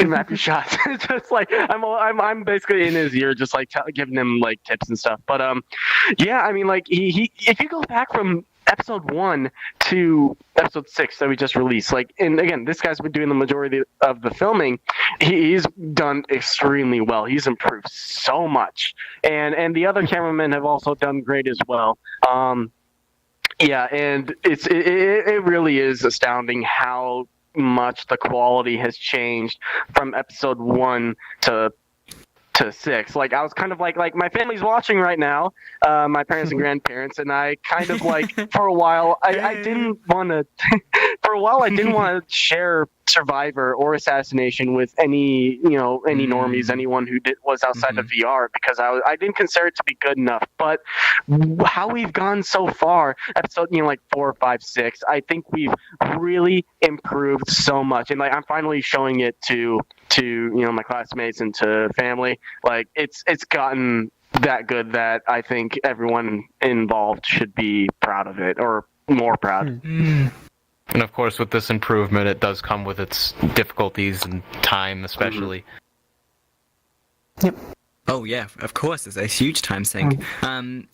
map your shots. It's just like I'm basically in his ear, just like giving him like tips and stuff. But yeah, I mean, like he if you go back from episode 1 to episode 6 that we just released, like, and again, this guy's been doing the majority of the filming. He's done extremely well. He's improved so much, and the other cameramen have also done great as well. Yeah, and it really is astounding how much the quality has changed from episode 1 to 6. Like, I was kind of like my family's watching right now, my parents and grandparents, and I kind of like for a while I didn't want to I didn't want to share Survivor or Assassination with any normies, anyone who was outside of VR, because I didn't consider it to be good enough. But how we've gone so far, episode like 4, 5, 6, I think we've really improved so much, and like I'm finally showing it to my classmates and to family. Like it's gotten that good that I think everyone involved should be proud of it, or more proud.
And of course, with this improvement, it does come with its difficulties and time, especially.
Oh yeah, of course, it's a huge time sink.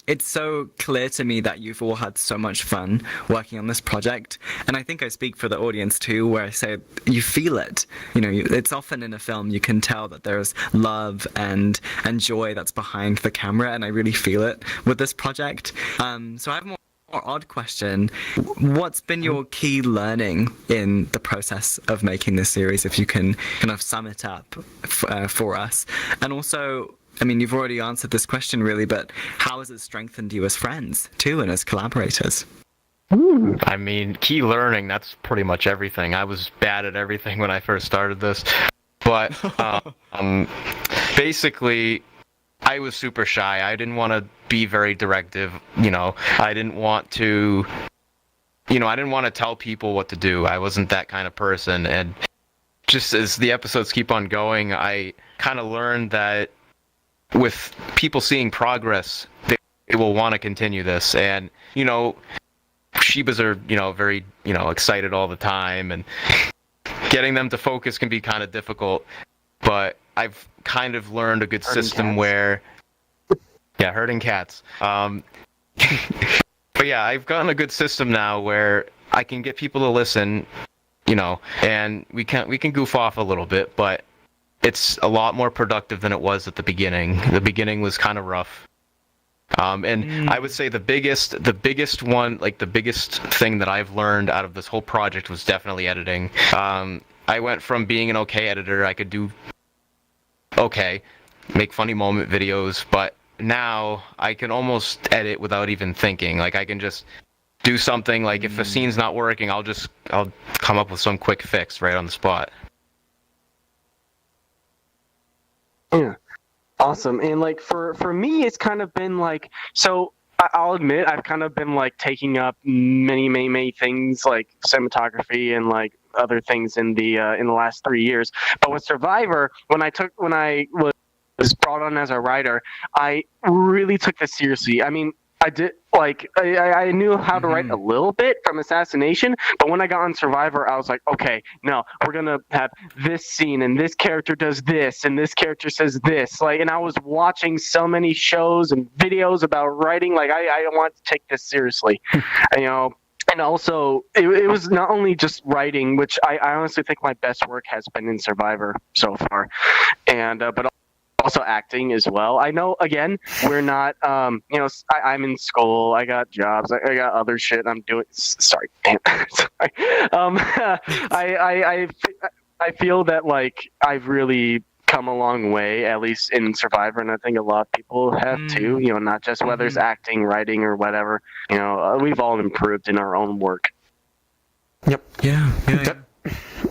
It's so clear to me that you've all had so much fun working on this project, and I think I speak for the audience too, where I say you feel it. It's often in a film you can tell that there's love and joy that's behind the camera, and I really feel it with this project. So I have a more odd question. What's been your key learning in the process of making this series, if you can kind of sum it up for us? And also, I mean, you've already answered this question really, but how has it strengthened you as friends too, and as collaborators?
I mean, key learning, that's pretty much everything. I was bad at everything when I first started this, but basically I was super shy. I didn't want to be very directive, I didn't want to tell people what to do. I wasn't that kind of person, and just as the episodes keep on going, I kind of learned that with people seeing progress, they will want to continue this. And Shibas are very excited all the time, and getting them to focus can be kind of difficult, but I've kind of learned a good system where herding cats. But yeah, I've gotten a good system now where I can get people to listen, and we can goof off a little bit, but it's a lot more productive than it was at the beginning. The beginning was kind of rough. And I would say the biggest one, like the biggest thing that I've learned out of this whole project was definitely editing. I went from being an okay editor, I could do okay, make funny moment videos, but now I can almost edit without even thinking. Like, I can just do something, like if a scene's not working, I'll come up with some quick fix right on the spot.
Yeah. Awesome. And like for me, it's kind of been like, so I'll admit I've kind of been like taking up many things like cinematography and like other things in the last 3 years. But with Survivor, when I was brought on as a writer, I really took this seriously. I mean, I did like I knew how to write a little bit from Assassination, but when I got on Survivor, I was like, okay, no, we're gonna have this scene, and this character does this, and this character says this. Like, and I was watching so many shows and videos about writing. Like, I want to take this seriously, And also, it was not only just writing, which I honestly think my best work has been in Survivor so far, and but also acting as well. I know, again, we're not, I'm in school, I got jobs, I got other shit I'm doing. Sorry, damn. Sorry. I feel that, like, I've really come a long way, at least in Survivor, and I think a lot of people have too, not just whether it's acting, writing, or whatever. We've all improved in our own work.
Yep.
Yeah.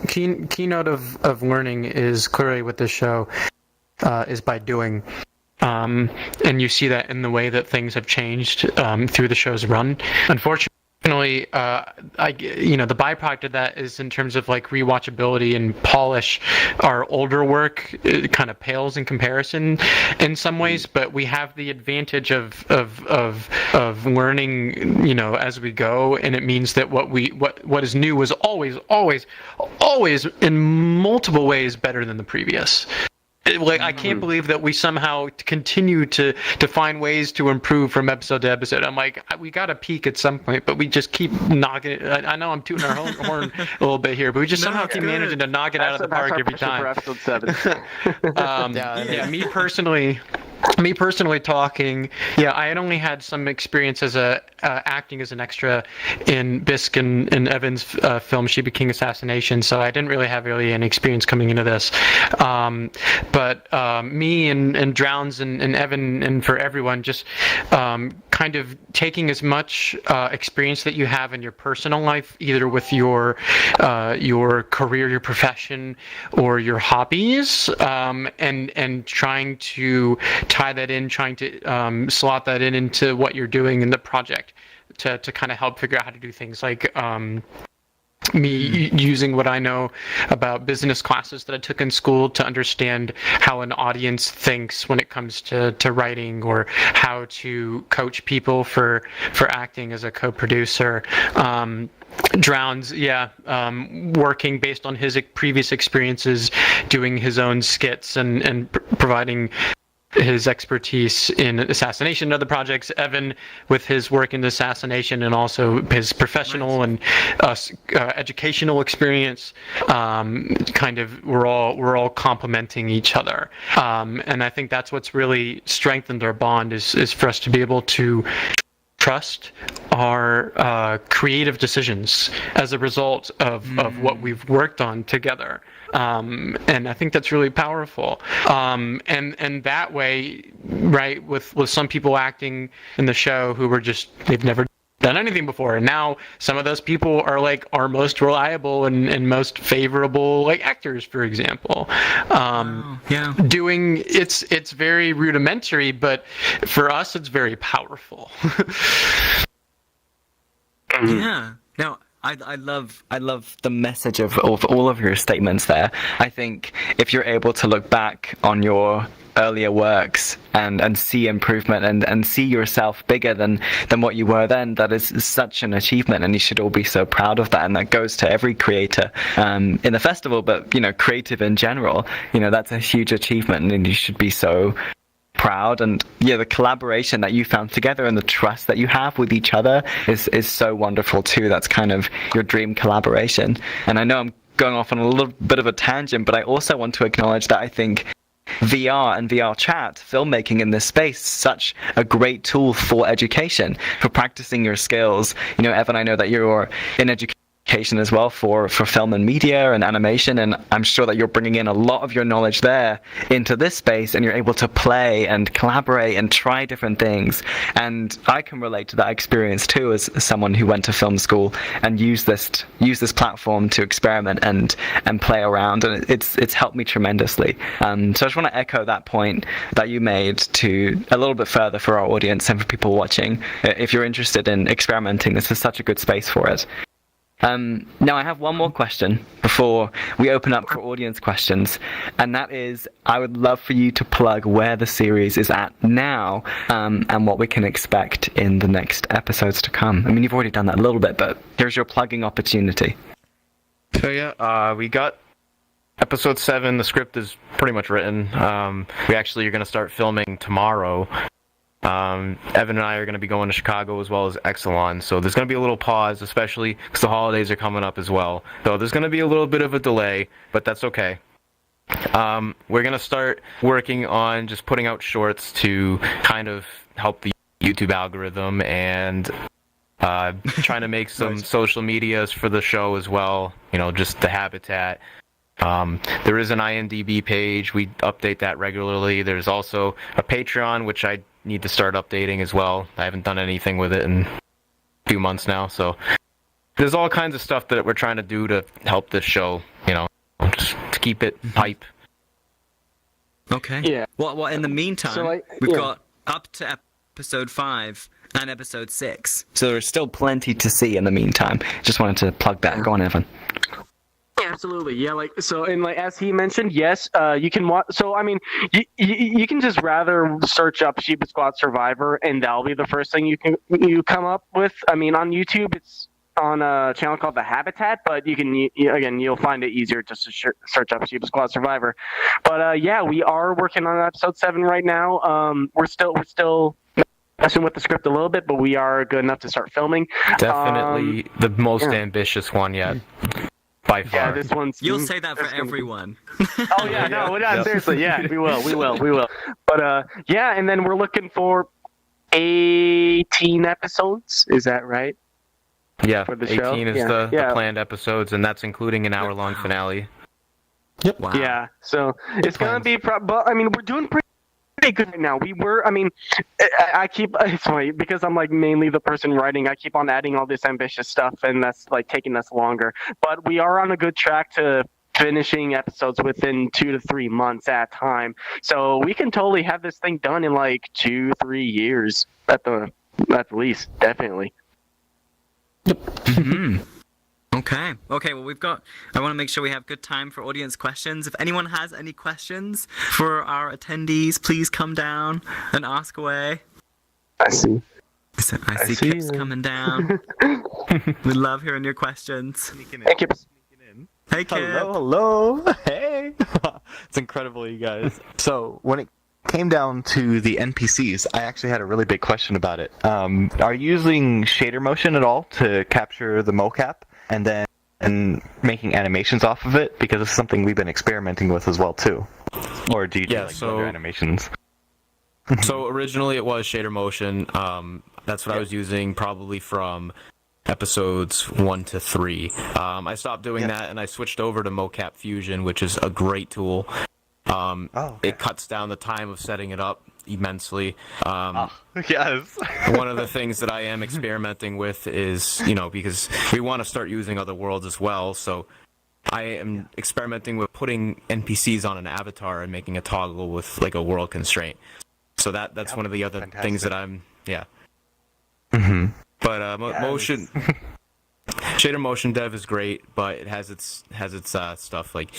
Keynote of learning is clearly with this show is by doing. And you see that in the way that things have changed through the show's run. Unfortunately, definitely, the byproduct of that is in terms of like rewatchability and polish. Our older work it kind of pales in comparison in some ways, but we have the advantage of learning, as we go, and it means that what is new was always in multiple ways better than the previous. I can't believe that we somehow continue to find ways to improve from episode to episode. I'm like, we got to peak at some point, but we just keep knocking it. I know I'm tooting our horn a little bit here, but we just somehow keep managing to knock it out of the park every time.
For episode 7.
Me personally talking, I had only had some experience as acting as an extra in Bisk and Evan's film Shiba King Assassination, so I didn't really have any experience coming into this. But me and Drowns and Evan and for everyone, just kind of taking as much experience that you have in your personal life, either with your career, your profession, or your hobbies, and trying to tie that in, trying to slot that into what you're doing in the project to kind of help figure out how to do things like me using what I know about business classes that I took in school to understand how an audience thinks when it comes to writing, or how to coach people for acting as a co-producer. Drowns, working based on his previous experiences, doing his own skits and providing his expertise in assassination and other projects. Evan with his work in assassination and also his professional and educational experience. We're all complementing each other, and I think that's what's really strengthened our bond is for us to be able to trust our creative decisions as a result of what we've worked on together. And I think that's really powerful. And that way, right, with some people acting in the show who were they've never done anything before, and now some of those people are like our most reliable and most favorable like actors, for example. Doing it's very rudimentary, but for us it's very powerful.
Yeah. No, I love the message of all of your statements there. I think if you're able to look back on your earlier works and see improvement and see yourself bigger than what you were then, that is such an achievement, and you should all be so proud of that. And that goes to every creator in the festival, but creative in general. That's a huge achievement, and you should be so proud. And the collaboration that you found together and the trust that you have with each other is so wonderful too. That's kind of your dream collaboration. And I know I'm going off on a little bit of a tangent, but I also want to acknowledge that I think VR and VRChat filmmaking in this space is such a great tool for education, for practicing your skills. Evan, I know that you're in education as well for film and media and animation, and I'm sure that you're bringing in a lot of your knowledge there into this space, and you're able to play and collaborate and try different things. And I can relate to that experience too, as someone who went to film school and used this platform to experiment and play around, and it's helped me tremendously. So I just want to echo that point that you made to a little bit further for our audience and for people watching. If you're interested in experimenting, this is such a good space for it. Now I have one more question before we open up for audience questions, and that is, I would love for you to plug where the series is at now, and what we can expect in the next episodes to come. I mean, you've already done that a little bit, but here's your plugging opportunity.
So we got episode 7. The script is pretty much written. We actually are going to start filming tomorrow. Evan and I are going to be going to Chicago as well as Exelon, so there's going to be a little pause, especially because the holidays are coming up as well. So there's going to be a little bit of a delay, but that's okay. We're going to start working on just putting out shorts to kind of help the YouTube algorithm, and trying to make some social medias for the show as well, just the habitat. There is an IMDb page. We update that regularly. There's also a Patreon, which I need to start updating as well. I haven't done anything with it in a few months now, so there's all kinds of stuff that we're trying to do to help this show, just to keep it hype.
Okay. Yeah. Well, in the meantime, we've got up to episode 5 And episode 6. So there's still plenty to see in the meantime. Just wanted to plug that. Go on, Evan.
Yeah, absolutely. Yeah, like so, and like as he mentioned, yes, you can watch. So I mean, you can just rather search up Shiba Squad Survivor, and that'll be the first thing you come up with. I mean, on YouTube, it's on a channel called The Habitat, but you can again, you'll find it easier just to search up Shiba Squad Survivor. But yeah, we are working on episode 7 right now. We're still messing with the script a little bit, but we are good enough to start filming.
Definitely the most ambitious one yet. By far.
Yeah, this one's.
You'll say that for everyone.
Oh yeah, no, we're not seriously. Yeah, we will. But yeah, and then we're looking for 18 episodes. Is that right?
Yeah,
for the
18
show?
is the planned episodes, and that's including an hour-long finale.
Yep. Wow. Yeah, so it's gonna be. But I mean, we're doing pretty good right now. I keep, it's funny because I'm like mainly the person writing. I keep on adding all this ambitious stuff, and that's like taking us longer. But we are on a good track to finishing episodes within 2 to 3 months at a time. So we can totally have this thing done in like 2-3 years at the least, definitely.
Mm-hmm. Okay, well I want to make sure we have good time for audience questions. If anyone has any questions for our attendees, please come down and ask away.
I see
Kips
coming down. We love hearing your questions.
Hey, Kips.
Hey, Kip.
Hello. Hey. It's incredible, you guys. So, when it came down to the NPCs, I actually had a really big question about it. Are you using shader motion at all to capture the mocap? And then making animations off of it, because it's something we've been experimenting with as well too. Or do you do other animations?
So originally it was shader motion. That's what I was using probably from episodes 1 to 3. I stopped doing that and I switched over to Mocap Fusion, which is a great tool. It cuts down the time of setting it up immensely.
Yes.
One of the things that I am experimenting with is, because we want to start using other worlds as well, so I am experimenting with putting NPCs on an avatar and making a toggle with like a world constraint. So that's one of the other things that I'm
Mm-hmm.
But motion shader motion dev is great, but it has its stuff like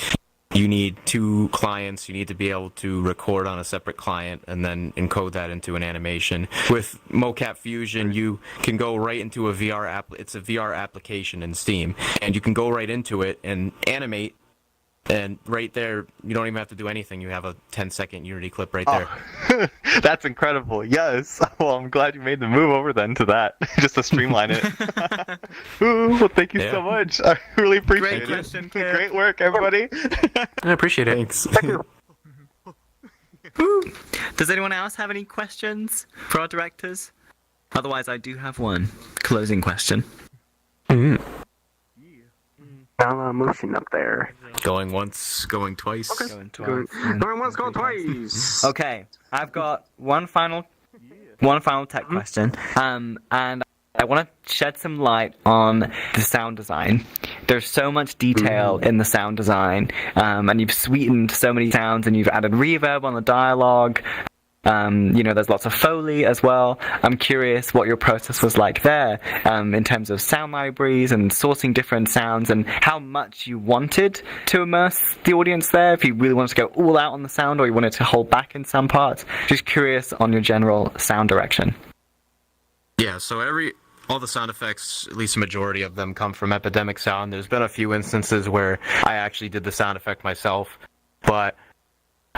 you need 2 clients. You need to be able to record on a separate client and then encode that into an animation. With Mocap Fusion, you can go right into a VR app. It's a VR application in Steam, and you can go right into it and animate. And right there, you don't even have to do anything. You have a 10-second Unity clip right there.
That's incredible. Yes. Well, I'm glad you made the move over then to that, just to streamline it. Ooh, well, thank you so much. I really appreciate it.
Question,
Great work, everybody.
I appreciate it. Thanks.
Does anyone else have any questions for our directors? Otherwise, I do have one closing question.
Motion up there.
Going once, going twice.
Okay.
Going
once, going twice.
Okay, I've got one final tech question. And I want to shed some light on the sound design. There's so much detail in the sound design, and you've sweetened so many sounds, and you've added reverb on the dialogue. There's lots of Foley as well. I'm curious what your process was like there, in terms of sound libraries and sourcing different sounds, and how much you wanted to immerse the audience there, if you really wanted to go all out on the sound or you wanted to hold back in some parts. Just curious on your general sound direction.
Yeah, so all the sound effects, at least a majority of them, come from Epidemic Sound. There's been a few instances where I actually did the sound effect myself, but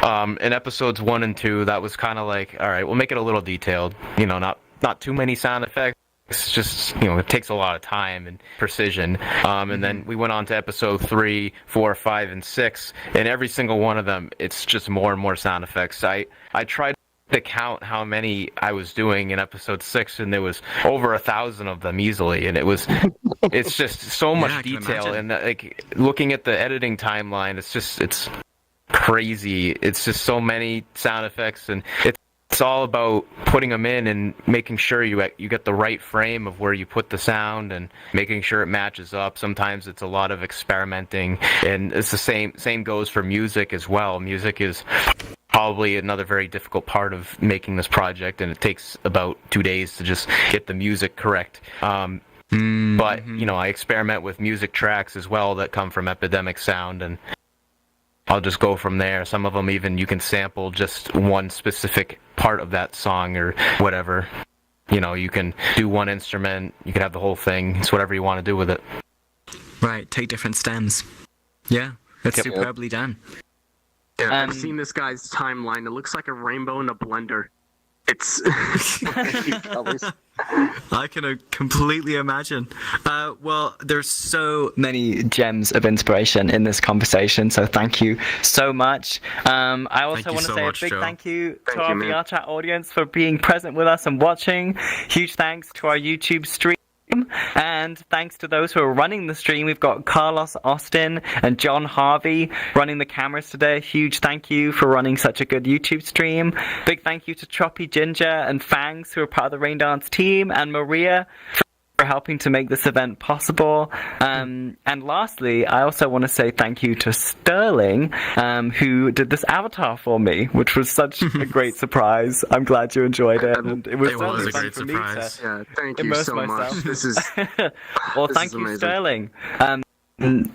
in episodes 1 and 2, that was kind of like, all right, we'll make it a little detailed. Not too many sound effects. It's just, it takes a lot of time and precision. And then we went on to episode 3, 4, 5, and 6, and every single one of them, it's just more and more sound effects. I tried to count how many I was doing in episode 6, and there was over 1,000 of them easily, and it's just so much detail. And like looking at the editing timeline, it's crazy. It's just so many sound effects, and it's all about putting them in and making sure you get the right frame of where you put the sound and making sure it matches up. Sometimes it's a lot of experimenting, and it's the same goes for music as well. Music is probably another very difficult part of making this project, and it takes about 2 days to just get the music correct. But, you know, I experiment with music tracks as well that come from Epidemic Sound, and I'll just go from there. Some of them even you can sample just one specific part of that song or whatever. You know, you can do one instrument, you can have the whole thing. It's whatever you want to do with it.
Right, take different stems. Yeah, that's superbly done.
Yeah, I've seen this guy's timeline. It looks like a rainbow in a blender. It's
I can completely imagine. Well, there's so many gems of inspiration in this conversation, so thank you so much. I also want to say a big thank you to our VRChat audience for being present with us and watching. Huge thanks to our YouTube stream. And thanks to those who are running the stream. We've got Carlos Austin and John Harvey running the cameras today. Huge thank you for running such a good YouTube stream. Big thank you to Choppy Ginger and Fangs, who are part of the Raindance team, and Maria for helping to make this event possible. And lastly, I also want to say thank you to Sterling, who did this avatar for me, which was such a great surprise. I'm glad you enjoyed it. And it was a great surprise.
Yeah, thank you so much. This is
well, thank you, Sterling.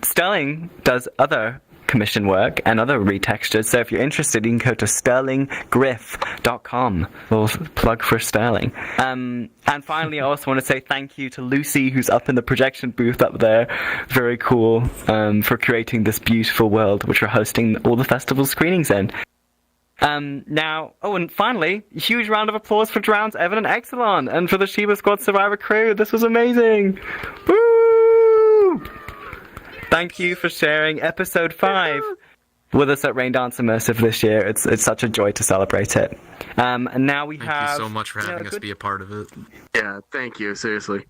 Sterling does other commission work and other retextures, so if you're interested, you can go to sterlinggriff.com. Little plug for Sterling. And finally, I also want to say thank you to Lucy, who's up in the projection booth up there. Very cool, for creating this beautiful world which we're hosting all the festival screenings in. Now, and finally, a huge round of applause for Drowns, Evan, and Exelon, and for the Shiba Squad Survivor crew. This was amazing. Woo! Thank you for sharing episode 5 with us at Raindance Immersive this year. It's such a joy to celebrate it. And now we have...
Thank you so much for having us be a part of it.
Yeah, thank you, seriously.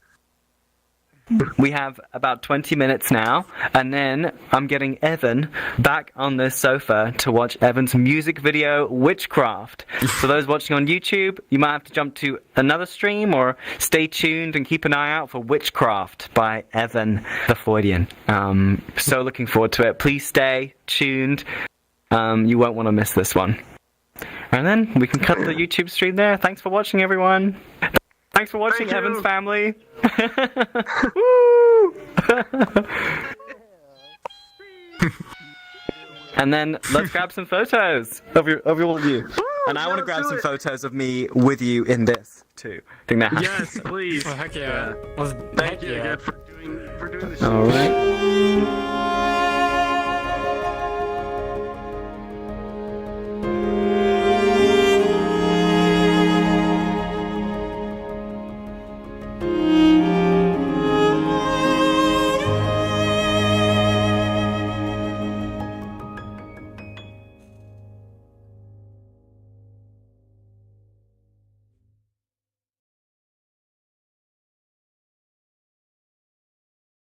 We have about 20 minutes now, and then I'm getting Evan back on this sofa to watch Evan's music video, Witchcraft. For those watching on YouTube, you might have to jump to another stream or stay tuned and keep an eye out for Witchcraft by Evan the Freudian. So looking forward to it. Please stay tuned. You won't want to miss this one. And then we can cut the YouTube stream there. Thanks for watching, everyone. Thanks for watching, Evan's family. Woo! And then let's grab some photos of all of you. And I want to grab some photos of me with you in this too. I think that happens.
Yes, please.
Heck yeah.
Thank you again for doing this.
All right.